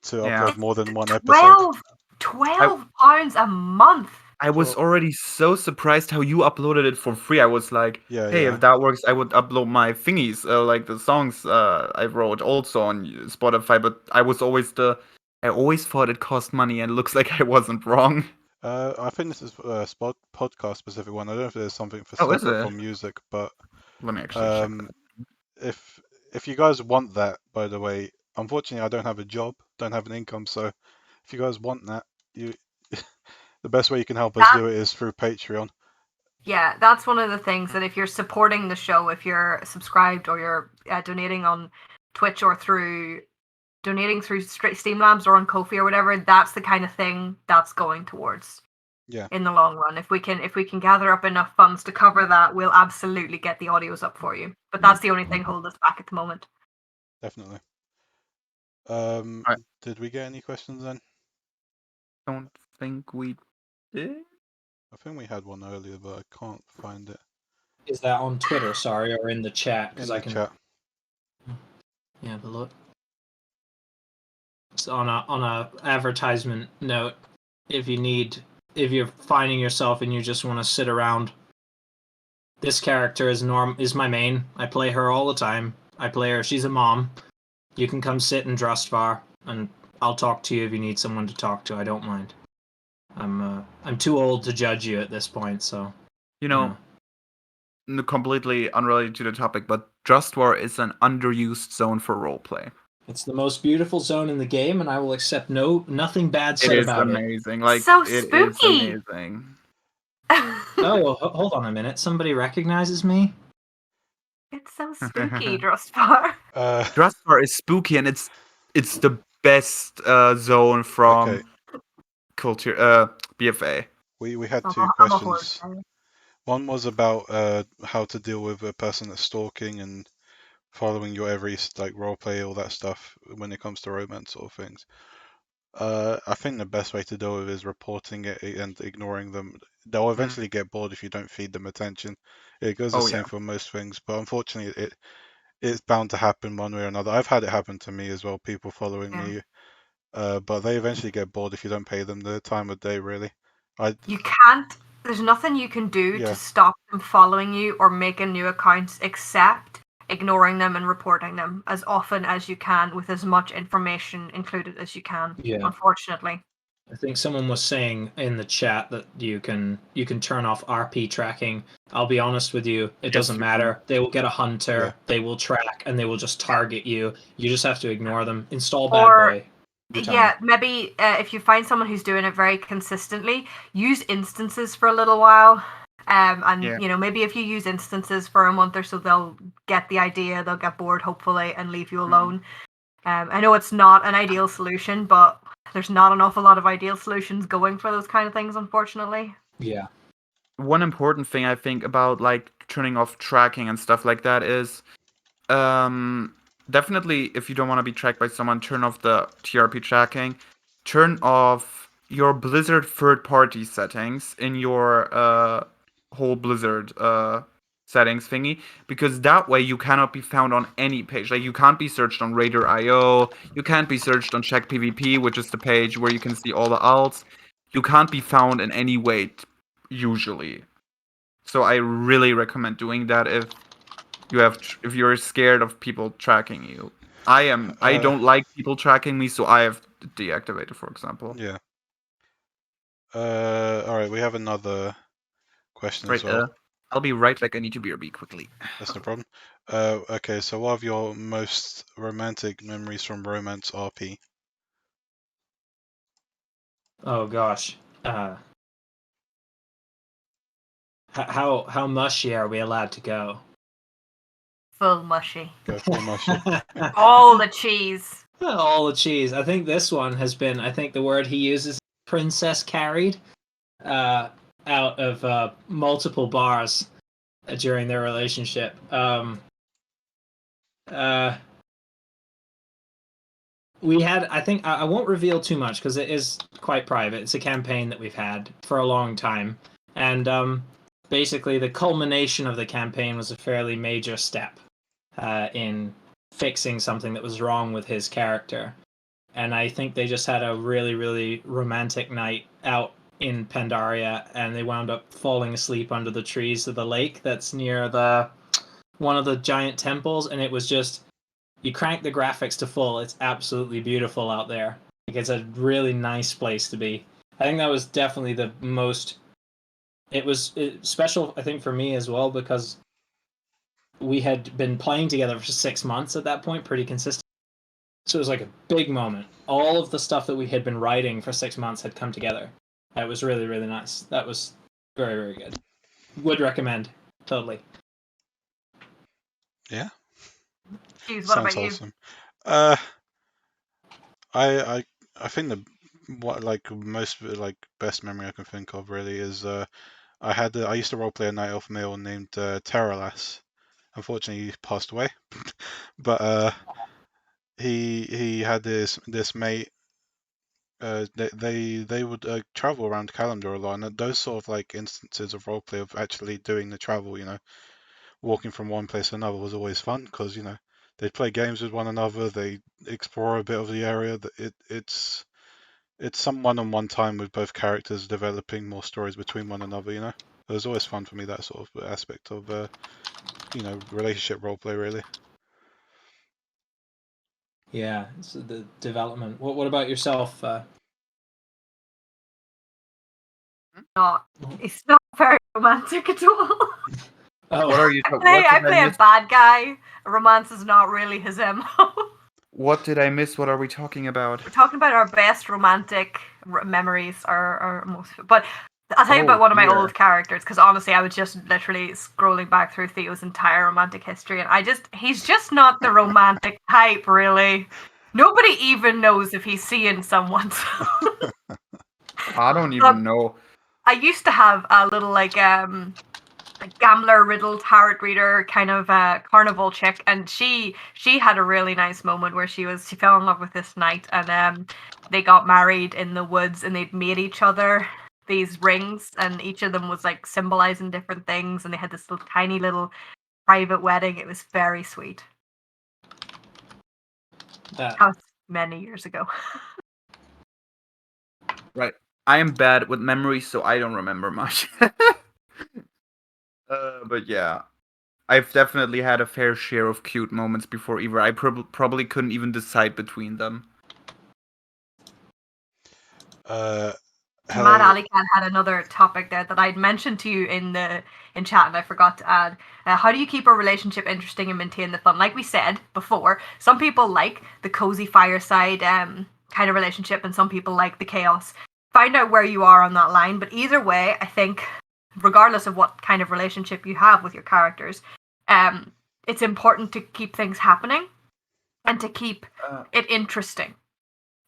Speaker 1: to
Speaker 2: Yeah.
Speaker 1: upload more than one episode.
Speaker 3: 12 pounds a month.
Speaker 2: I was
Speaker 1: Well,
Speaker 2: already so surprised how you uploaded it for free. I was like,
Speaker 1: yeah,
Speaker 2: hey,
Speaker 1: yeah.
Speaker 2: if that works, I would upload my thingies, like the songs I wrote also on Spotify. But I always thought it cost money, and it looks like I wasn't wrong.
Speaker 1: I think this is a podcast specific one. I don't know if there's something for
Speaker 2: Oh, is
Speaker 1: separate
Speaker 2: it?
Speaker 1: for music, but
Speaker 2: Let me actually check that.
Speaker 1: if you guys want that, by the way, unfortunately I don't have a job, don't have an income, so if you guys want that, you the best way you can help us
Speaker 3: That,
Speaker 1: do it is through Patreon.
Speaker 3: yeah, that's one of the things that if you're supporting the show, if you're subscribed or you're donating on Twitch or donating through Steam Labs or on Ko-fi or whatever, that's the kind of thing that's going towards.
Speaker 1: Yeah.
Speaker 3: In the long run, if we can gather up enough funds to cover that, we'll absolutely get the audios up for you. But that's the only thing holding us back at the moment.
Speaker 1: Definitely.
Speaker 2: Alright.
Speaker 1: Did we get any questions then?
Speaker 2: Don't think we did.
Speaker 1: I think we had one earlier, but I can't find it.
Speaker 4: Is that on Twitter, sorry, or in the chat?
Speaker 1: In
Speaker 4: Because
Speaker 1: the
Speaker 4: I can.
Speaker 1: chat.
Speaker 4: Yeah, but look. It's on a advertisement note. If you're finding yourself and you just want to sit around, this character is my main. I play her all the time. I play her. She's a mom. You can come sit in Drustvar, and I'll talk to you if you need someone to talk to. I don't mind. I'm too old to judge you at this point, so.
Speaker 2: You know, completely unrelated to the topic, but Just War is an underused zone for roleplay.
Speaker 4: It's the most beautiful zone in the game, and I will accept nothing bad said about it.
Speaker 2: It is amazing. Like,
Speaker 3: so
Speaker 2: it is
Speaker 3: spooky.
Speaker 2: amazing.
Speaker 4: Oh, well, hold on a minute. Somebody recognizes me?
Speaker 3: It's so spooky, Drustvar.
Speaker 2: Drustvar is spooky, and it's the best zone from
Speaker 1: Okay.
Speaker 2: culture BFA.
Speaker 1: We had
Speaker 3: I'm
Speaker 1: two
Speaker 3: a horror
Speaker 1: questions.
Speaker 3: fan.
Speaker 1: One was about how to deal with a person that's stalking and following your every roleplay, all that stuff when it comes to romance sort of things. I think the best way to deal with it is reporting it and ignoring them. They'll eventually get bored if you don't feed them attention. It goes the same for most things, but unfortunately, it's bound to happen one way or another. I've had it happen to me as well, people following me, but they eventually get bored if you don't pay them the time of day, really.
Speaker 3: You can't. There's nothing you can do to stop them following you or making new accounts except ignoring them and reporting them as often as you can with as much information included as you can.
Speaker 4: Yeah.
Speaker 3: Unfortunately.
Speaker 4: I think someone was saying in the chat that you can turn off RP tracking. I'll be honest with you, it doesn't matter. They will get a hunter, they will track, and they will just target you. You just have to ignore them. Install Bad Boy.
Speaker 3: Yeah, maybe if you find someone who's doing it very consistently, use instances for a little while. You know, maybe if you use instances for a month or so, they'll get the idea, they'll get bored, hopefully, and leave you alone. I know it's not an ideal solution, but there's not an awful lot of ideal solutions going for those kind of things, unfortunately.
Speaker 4: Yeah.
Speaker 2: One important thing I think about like turning off tracking and stuff like that is definitely if you don't want to be tracked by someone, turn off the TRP tracking. Turn off your Blizzard third-party settings in your whole Blizzard settings thingy, because that way you cannot be found on any page. Like, you can't be searched on Raider.io, you can't be searched on Check PvP, which is the page where you can see all the alts. You can't be found in any way usually. So I really recommend doing that if you're scared of people tracking you. I don't like people tracking me, so I have deactivated, for example.
Speaker 1: Yeah. All right, we have another question as well.
Speaker 2: I'll be right back. I need to BRB quickly.
Speaker 1: That's no problem. Okay, so what are your most romantic memories from Romance RP?
Speaker 4: Oh gosh. How mushy are we allowed to go?
Speaker 3: Full mushy.
Speaker 1: Go full mushy.
Speaker 3: All the cheese.
Speaker 4: All the cheese. I think this one has been, I think the word he uses, princess carried out of multiple bars during their relationship. we had, I think, I won't reveal too much because it is quite private. It's a campaign that we've had for a long time. And basically, the culmination of the campaign was a fairly major step in fixing something that was wrong with his character. And I think they just had a really, really romantic night out in Pandaria, and they wound up falling asleep under the trees of the lake that's near one of the giant temples, and it was just, you crank the graphics to full. It's absolutely beautiful out there. Like, it's a really nice place to be. I think that was definitely the most. It was special, I think, for me as well, because we had been playing together for 6 months at that point, pretty consistent. So it was like a big moment. All of the stuff that we had been writing for 6 months had come together. It was really, really nice. That was very, very good. Would recommend. Totally.
Speaker 1: Yeah.
Speaker 3: Jeez, what
Speaker 1: Sounds
Speaker 3: about you?
Speaker 1: awesome. I think the most best memory I can think of really is I used to roleplay a night elf male named Terralas. Unfortunately, he passed away. But he had this mate. They would travel around Calendar a lot, and those sort of like instances of roleplay of actually doing the travel, walking from one place to another was always fun because they'd play games with one another, they explore a bit of the area. It's some one-on-one time with both characters developing more stories between one another. It was always fun for me, that sort of aspect of relationship roleplay really.
Speaker 4: Yeah, so the development. What about yourself?
Speaker 3: Not. It's not very romantic at all.
Speaker 4: Oh,
Speaker 2: What are you?
Speaker 3: I play a bad guy. Romance is not really his MO.
Speaker 2: What did I miss? What are we talking about?
Speaker 3: We're talking about our best romantic memories, our most. But I'll tell you about one of my
Speaker 2: dear.
Speaker 3: old characters, because honestly, I was just literally scrolling back through Theo's entire romantic history, and he's just not the romantic type, really. Nobody even knows if he's seeing someone.
Speaker 2: I don't even know.
Speaker 3: I used to have a little a gambler, riddle, tarot reader kind of carnival chick, and she had a really nice moment where she fell in love with this knight, and they got married in the woods, and they'd made each other these rings, and each of them was like symbolizing different things, and they had this little tiny little private wedding. It was very sweet. That was many years ago.
Speaker 2: Right. I am bad with memories, so I don't remember much. But yeah, I've definitely had a fair share of cute moments before either. I probably couldn't even decide between them.
Speaker 3: Mad Alley Cat had another topic there that I'd mentioned to you in chat, and I forgot to add. How do you keep a relationship interesting and maintain the fun? Like we said before, some people like the cozy fireside kind of relationship, and some people like the chaos. Find out where you are on that line, but either way, I think, regardless of what kind of relationship you have with your characters, it's important to keep things happening and to keep it interesting.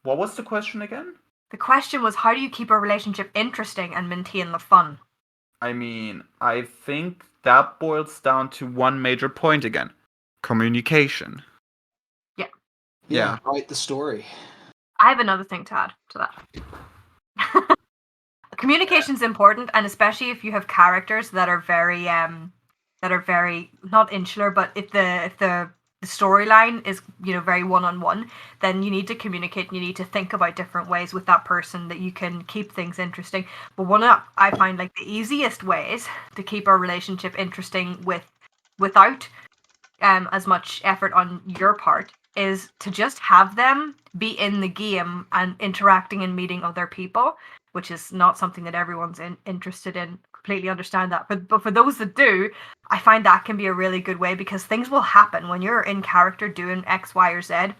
Speaker 2: What was the question again?
Speaker 3: The question was, how do you keep a relationship interesting and maintain the fun?
Speaker 2: I mean, I think that boils down to one major point again. Communication.
Speaker 4: Yeah. Write the story.
Speaker 3: I have another thing to add to that. Communication's important, and especially if you have characters that are very not insular, but if the storyline is very one-on-one, then you need to communicate, and you need to think about different ways with that person that you can keep things interesting. But one of I find like the easiest ways to keep a relationship interesting without as much effort on your part is to just have them be in the game and interacting and meeting other people, which is not something that everyone's interested in. Completely understand that, but for those that do, I find that can be a really good way, because things will happen when you're in character doing X, Y, or Z.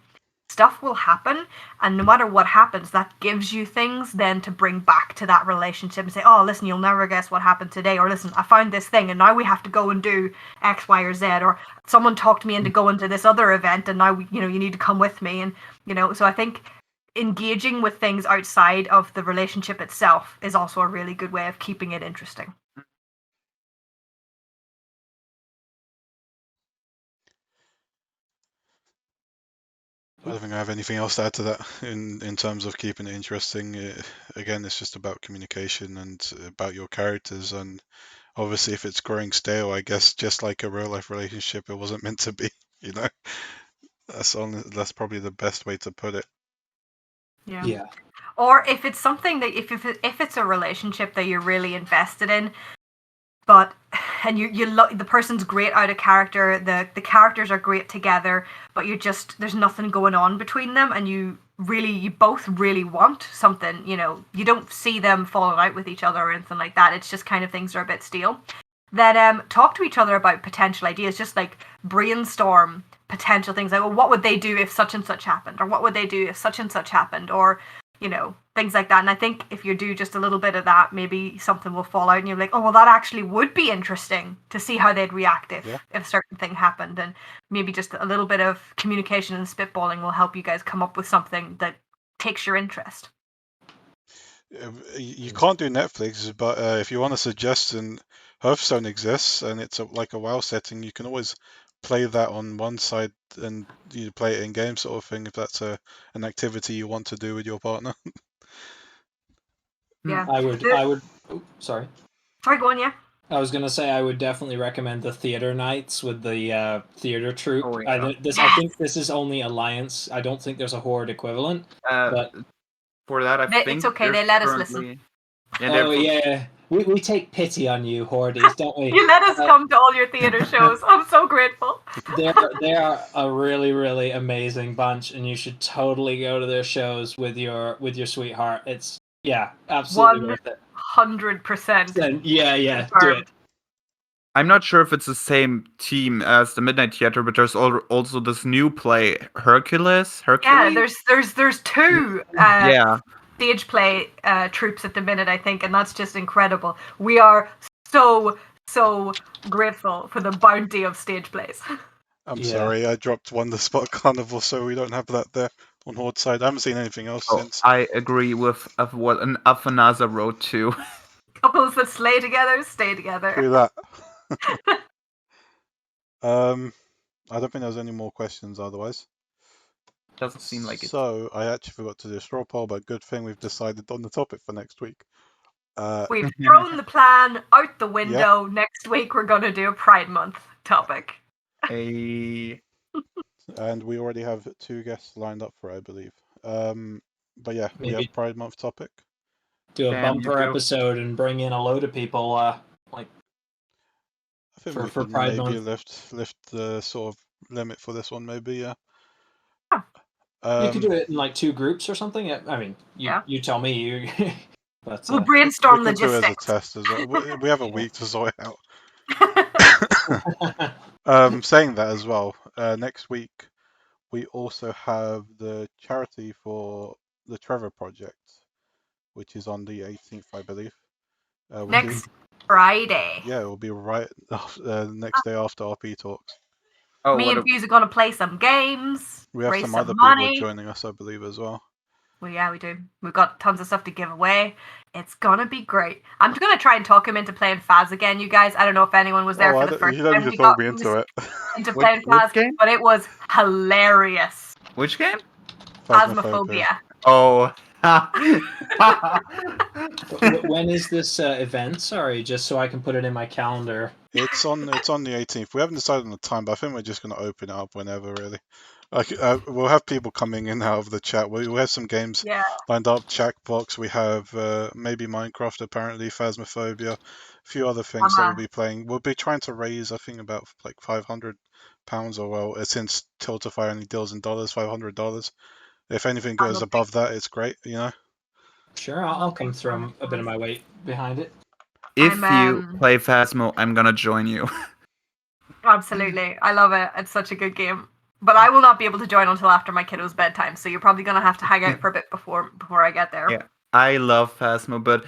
Speaker 3: Stuff will happen, and no matter what happens, that gives you things then to bring back to that relationship and say, oh, listen, you'll never guess what happened today, or listen, I found this thing and now we have to go and do X, Y, or Z, or someone talked me into going to this other event and now you need to come with me. And so I think engaging with things outside of the relationship itself is also a really good way of keeping it interesting.
Speaker 1: I don't think I have anything else to add to that in terms of keeping it interesting. Again, it's just about communication and about your characters, and obviously if it's growing stale, I guess just like a real life relationship, it wasn't meant to be, you know. That's probably the best way to put it.
Speaker 4: Yeah.
Speaker 3: Or if it's something that if it's a relationship that you're really invested in, but and the person's great out of character, the characters are great together, but there's nothing going on between them, and you both really want something, you don't see them falling out with each other or anything like that. It's just kind of things are a bit stale. Then talk to each other about potential ideas, just like brainstorm potential things, like, well, what would they do if such and such happened, or what would they do if such and such happened, or things like that. And I think if you do just a little bit of that, maybe something will fall out and you're like, oh, well, that actually would be interesting to see how they'd react if a certain thing happened. And maybe just a little bit of communication and spitballing will help you guys come up with something that takes your interest.
Speaker 1: You can't do Netflix, but if you want to suggest, and Hearthstone exists, and it's like a WoW setting, you can always play that on one side and you play it in game sort of thing if that's an activity you want to do with your partner.
Speaker 3: Yeah.
Speaker 4: I would. Sorry.
Speaker 3: Sorry, go on, yeah.
Speaker 4: I was gonna say I would definitely recommend the theater nights with the theater troupe.
Speaker 2: Oh, yeah.
Speaker 4: I think this is only Alliance. I don't think there's a Horde equivalent. But
Speaker 2: for that, I think
Speaker 3: it's okay. They let us listen.
Speaker 4: Oh yeah, we take pity on you, Hordes, don't we?
Speaker 3: You let us come to all your theater shows. I'm so grateful.
Speaker 4: They are a really, really amazing bunch, and you should totally go to their shows with your sweetheart. It's absolutely worth it.
Speaker 3: 100%.
Speaker 4: Yeah, do it.
Speaker 2: I'm not sure if it's the same team as the Midnight Theater, but there's also this new play, Hercules.
Speaker 3: Yeah, there's two stage play troops at the minute, I think, and that's just incredible. We are so grateful for the bounty of stage plays.
Speaker 1: I'm sorry, I dropped Wonder Spot Carnival, so we don't have that there on Horde side. I haven't seen anything else since.
Speaker 2: I agree with what an Afanaza wrote too.
Speaker 3: Couples that slay together, stay together.
Speaker 1: True that. I don't think there's any more questions otherwise.
Speaker 2: Doesn't seem like it.
Speaker 1: So I actually forgot to do a straw poll, but good thing we've decided on the topic for next week.
Speaker 3: We've thrown the plan out the window. Next week we're going to do a Pride Month topic.
Speaker 1: And we already have 2 guests lined up for it, I believe. But yeah, we have Pride Month topic.
Speaker 4: Do a bumper episode and bring in a load of people. I think
Speaker 1: we could
Speaker 4: Pride
Speaker 1: maybe
Speaker 4: Month.
Speaker 1: lift the sort of limit for this one, maybe. Yeah.
Speaker 4: You could do it in like 2 groups or something. I mean, you tell me. But
Speaker 3: we'll brainstorm
Speaker 1: we can
Speaker 3: logistics.
Speaker 1: do it as a test as well. We have a week to sort it out. Saying that as well, next week we also have the charity for the Trevor project, which is on the 18th, I believe.
Speaker 3: Next Friday.
Speaker 1: Yeah, it will be right next day after RP Talks.
Speaker 3: Me and Fuse are going to play some games.
Speaker 1: We have
Speaker 3: raise
Speaker 1: some other
Speaker 3: money.
Speaker 1: people joining us, I believe, as well.
Speaker 3: Well, yeah, we do. We've got tons of stuff to give away. It's going to be great. I'm going to try and talk him into playing Faz again, you guys. I don't know if anyone was there for the first
Speaker 1: time. You don't need to talk me into it.
Speaker 3: Into playing Faz, but it was hilarious.
Speaker 2: Which game?
Speaker 3: Phasmophobia.
Speaker 2: Oh.
Speaker 4: When is this event? Sorry, just so I can put it in my calendar.
Speaker 1: It's on the 18th. We haven't decided on the time, but I think we're just going to open it up whenever, really. We'll have people coming in out of the chat. We have some games lined up. Jackbox. We have maybe Minecraft, apparently, Phasmophobia, a few other things that we'll be playing. We'll be trying to raise, I think, about like £500, or well, since Tiltify only deals in dollars, $500. If anything goes above that, it's great, you know.
Speaker 4: Sure, I'll come throw a bit of my weight behind it.
Speaker 2: If you play Phasmo, I'm gonna join you.
Speaker 3: Absolutely, I love it. It's such a good game. But I will not be able to join until after my kiddo's bedtime, so you're probably gonna have to hang out for a bit before I get there.
Speaker 2: Yeah, I love Phasmo, but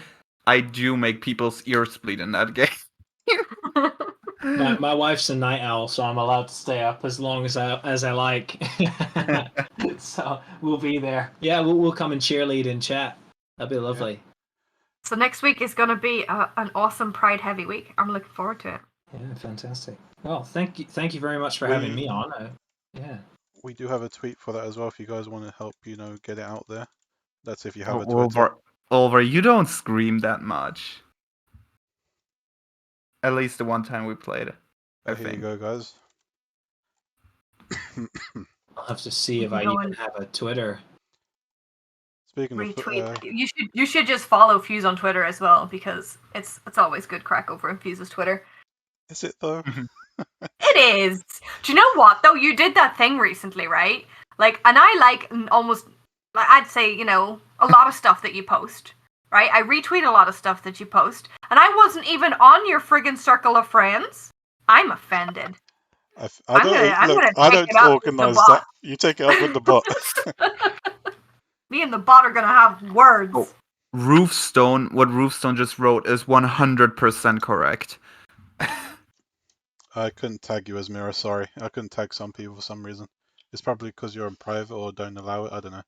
Speaker 2: I do make people's ears bleed in that game.
Speaker 4: My wife's a night owl, so I'm allowed to stay up as long as I like. So we'll be there. Yeah, we'll come and cheerlead and chat. That'd be lovely.
Speaker 3: Yeah. So next week is going to be an awesome Pride heavy week. I'm looking forward to it.
Speaker 4: Yeah, fantastic. Well, thank you very much for having me on.
Speaker 1: we do have a tweet for that as well if you guys want to help, get it out there. That's if you have a
Speaker 2: Oliver,
Speaker 1: Twitter.
Speaker 2: Oliver, you don't scream that much. At least the one time we played, I
Speaker 1: Here you
Speaker 2: think.
Speaker 1: go, guys.
Speaker 4: I'll have to see if I
Speaker 3: Go
Speaker 4: even
Speaker 3: and
Speaker 4: have a Twitter.
Speaker 1: Speaking of,
Speaker 3: retweet. You should just follow Fuse on Twitter as well, because it's always good crack over in Fuse's Twitter.
Speaker 1: is it though?
Speaker 3: It is. Do you know what though? You did that thing recently, right? Like, and I like almost, like, I'd say, a lot of stuff that you post, right? I retweet a lot of stuff that you post, and I wasn't even on your friggin' circle of friends. I'm offended.
Speaker 1: I don't
Speaker 3: I'm
Speaker 1: look.
Speaker 3: gonna
Speaker 1: I
Speaker 3: take
Speaker 1: don't
Speaker 3: it up with the
Speaker 1: organize that.
Speaker 3: bot.
Speaker 1: You take it up with the bot.
Speaker 3: Me and the bot are gonna have words.
Speaker 2: Oh. Roofstone, what Roofstone just wrote is 100% correct.
Speaker 1: I couldn't tag you as Mira. Sorry, I couldn't tag some people for some reason. It's probably because you're in private or don't allow it. I don't know.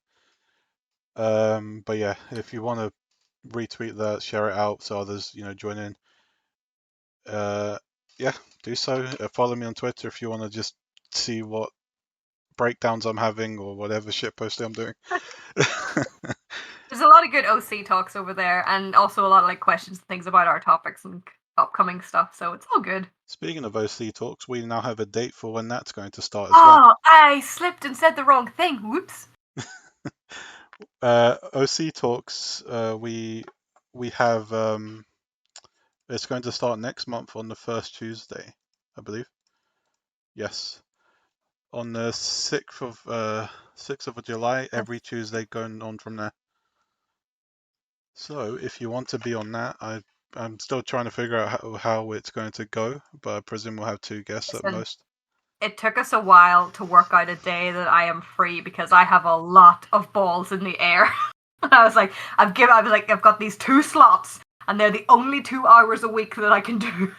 Speaker 1: But yeah, if you want to retweet that, share it out so others, join in. Yeah, do so. Follow me on Twitter if you want to just see what breakdowns I'm having or whatever shit posting I'm doing.
Speaker 3: There's a lot of good OC talks over there, and also a lot of like questions and things about our topics and upcoming stuff. So it's all good.
Speaker 1: Speaking of OC talks, we now have a date for when that's going to start as well.
Speaker 3: Oh, I slipped and said the wrong thing. Whoops.
Speaker 1: OC talks. We have. It's going to start next month on the first Tuesday, I believe. Yes, on the 6th of July, every Tuesday going on from there. So if you want to be on that, I'm still trying to figure out how it's going to go, but I presume we'll have 2 guests at most.
Speaker 3: It took us a while to work out a day that I am free because I have a lot of balls in the air. I was like, I've got these 2 slots, and they're the only 2 hours a week that I can do.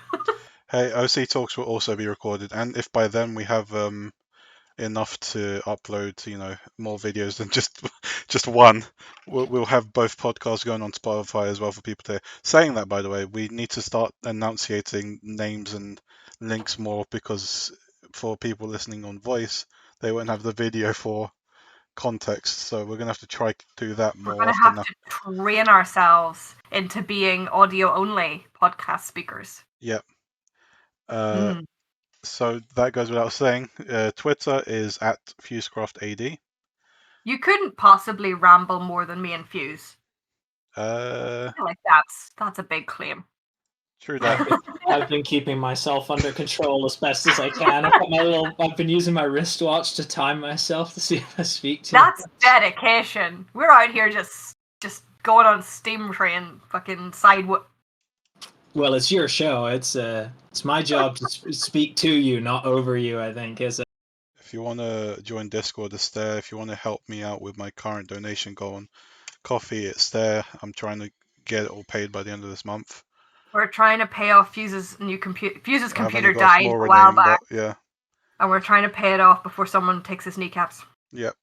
Speaker 1: Hey, OC talks will also be recorded, and if by then we have enough to upload, more videos than just one, we'll have both podcasts going on Spotify as well for people to. Saying that, by the way, we need to start enunciating names and links more because for people listening on voice, they won't have the video for context. So we're gonna have to try to do that
Speaker 3: We're
Speaker 1: more
Speaker 3: going to
Speaker 1: often
Speaker 3: have
Speaker 1: now.
Speaker 3: to train ourselves into being audio only podcast speakers.
Speaker 1: Yep. So that goes without saying. Twitter is at Fusecraft AD.
Speaker 3: You couldn't possibly ramble more than me and Fuse. I feel like that's a big claim.
Speaker 1: True that.
Speaker 4: I've been keeping myself under control as best as I can. I've been using my wristwatch to time myself to see if I speak too
Speaker 3: That's
Speaker 4: much.
Speaker 3: dedication. We're out here just going on steam train, fucking
Speaker 4: Well, it's your show. It's my job to speak to you, not over you. I think is it.
Speaker 1: If you want to join Discord, it's there. If you want to help me out with my current donation goal on coffee, it's there. I'm trying to get it all paid by the end of this month.
Speaker 3: We're trying to pay off Fuse's new computer. Fuse's
Speaker 1: I've only
Speaker 3: computer
Speaker 1: got a
Speaker 3: died
Speaker 1: small
Speaker 3: a while
Speaker 1: remaining,
Speaker 3: back,
Speaker 1: but yeah.
Speaker 3: and we're trying to pay it off before someone takes his kneecaps.
Speaker 1: Yep.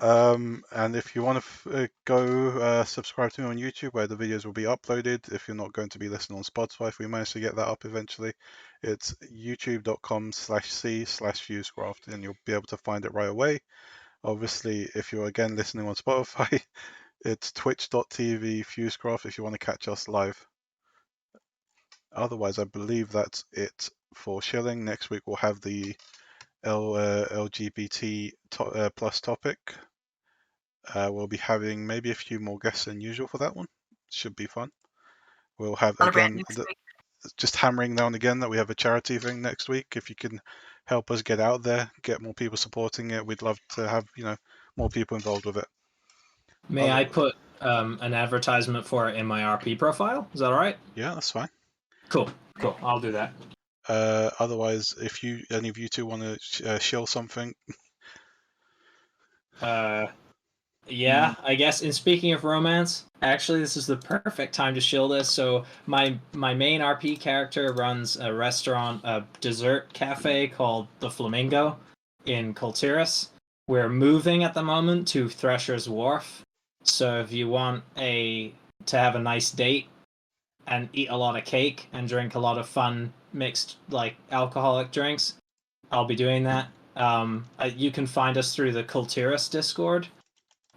Speaker 1: And if you want to go subscribe to me on YouTube, where the videos will be uploaded. If you're not going to be listening on Spotify, if we manage to get that up eventually, it's youtube.com/c/Fusecraft, and you'll be able to find it right away. Obviously, if you're again listening on Spotify, it's twitch.tv Fusecraft if you want to catch us live. Otherwise, I believe that's it for Shilling. Next week we'll have the LGBT plus topic. We'll be having maybe a few more guests than usual for that one. Should be fun. We'll have again just hammering down again that we have a charity thing next week. If you can help us get out there, get more people supporting it, we'd love to have more people involved with it.
Speaker 4: May I put an advertisement for it in my RP profile? Is that all right?
Speaker 1: Yeah, that's fine.
Speaker 4: Cool. I'll do that.
Speaker 1: Otherwise, if any of you two want to shill something.
Speaker 4: Yeah, I guess. And speaking of romance, actually, this is the perfect time to shill this. So my main RP character runs a restaurant, a dessert cafe called the Flamingo in Coltiris. We're moving at the moment to Thresher's Wharf. So if you want to have a nice date and eat a lot of cake and drink a lot of fun mixed like alcoholic drinks, I'll be doing that. You can find us through the Cultiris Discord.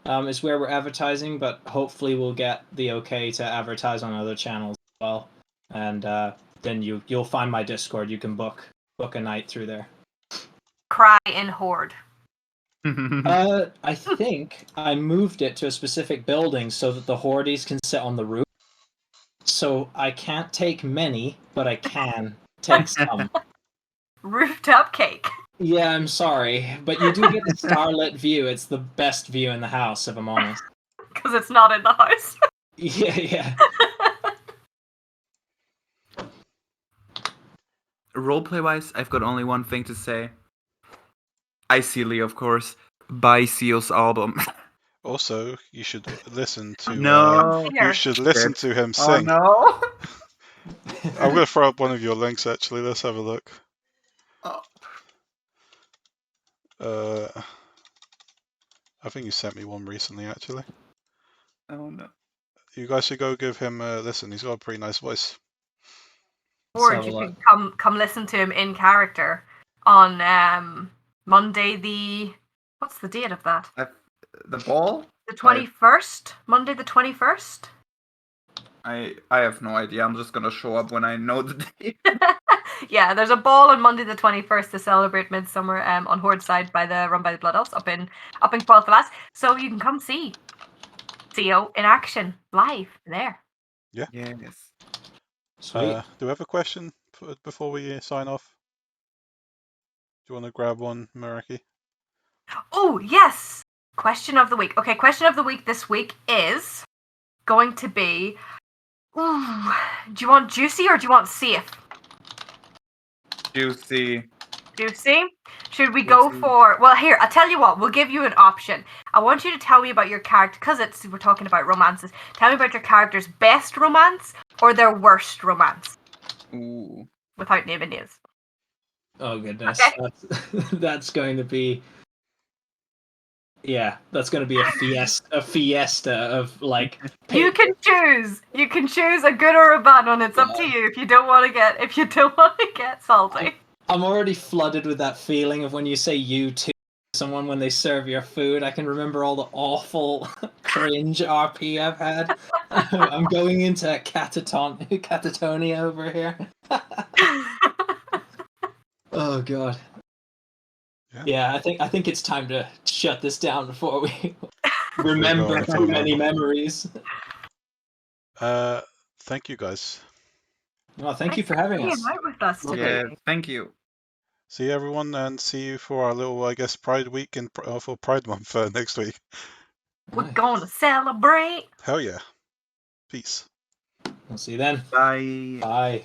Speaker 4: Is where we're advertising, but hopefully we'll get the okay to advertise on other channels as well. And then you'll find my Discord. You can book a night through there.
Speaker 3: Cry in Horde.
Speaker 4: I think I moved it to a specific building so that the Hordes can sit on the roof. So I can't take many, but I can take some.
Speaker 3: Rooftop cake.
Speaker 4: Yeah, I'm sorry, but you do get the starlit view. It's the best view in the house, if I'm honest.
Speaker 3: Because it's not in the house.
Speaker 4: Yeah.
Speaker 2: Roleplay-wise, I've got only one thing to say. Lee, of course. Buy Seal's album.
Speaker 1: Also, you should listen to.
Speaker 2: No.
Speaker 1: You should listen to him
Speaker 2: Oh
Speaker 1: sing.
Speaker 2: no.
Speaker 1: I'm gonna throw up one of your links. Actually, let's have a look. I think you sent me one recently. Actually,
Speaker 2: Oh no.
Speaker 1: you guys should go give him a listen. He's got a pretty nice voice.
Speaker 3: Or
Speaker 4: So,
Speaker 3: you could come listen to him in character on Monday the... What's the date of that?
Speaker 2: The ball?
Speaker 3: The 21st? Monday the 21st?
Speaker 2: I have no idea. I'm just gonna show up when I know the date.
Speaker 3: Yeah, there's a ball on Monday the 21st to celebrate Midsummer on Horde side run by the Blood Elves up in Quel'Thalas. So you can come see CO in action live there.
Speaker 1: Yeah.
Speaker 2: Yes.
Speaker 4: Sweet.
Speaker 1: Do we have a question before we sign off? Do you want to grab one, Meraki?
Speaker 3: Oh, yes! Question of the week. Okay, question of the week this week is going to be... Ooh, do you want juicy or do you want safe?
Speaker 2: Juicy.
Speaker 3: Juicy? Should we go for... Well, here, I'll tell you what. We'll give you an option. I want you to tell me about your character, because we're talking about romances. Tell me about your character's best romance or their worst romance.
Speaker 2: Ooh.
Speaker 3: Without naming names.
Speaker 4: Oh goodness,
Speaker 3: Okay.
Speaker 4: that's going to be. Yeah, that's going to be a fiesta of like.
Speaker 3: You can choose. You can choose a good or a bad one. It's up to you. If you don't want to get salty.
Speaker 4: I'm already flooded with that feeling of when you say "you" to someone when they serve your food. I can remember all the awful, cringe RP I've had. I'm going into catatonia over here. Oh god. Yeah, I think it's time to shut this down before we remember too many memories.
Speaker 1: Thank you guys.
Speaker 4: Well, thank you for having us.
Speaker 3: Out with us today.
Speaker 2: Yeah, thank you.
Speaker 1: See everyone, and see you for our little, I guess, Pride Week and for Pride Month next week.
Speaker 3: We're gonna celebrate.
Speaker 1: Hell yeah. Peace.
Speaker 4: We'll see you then.
Speaker 2: Bye.
Speaker 4: Bye.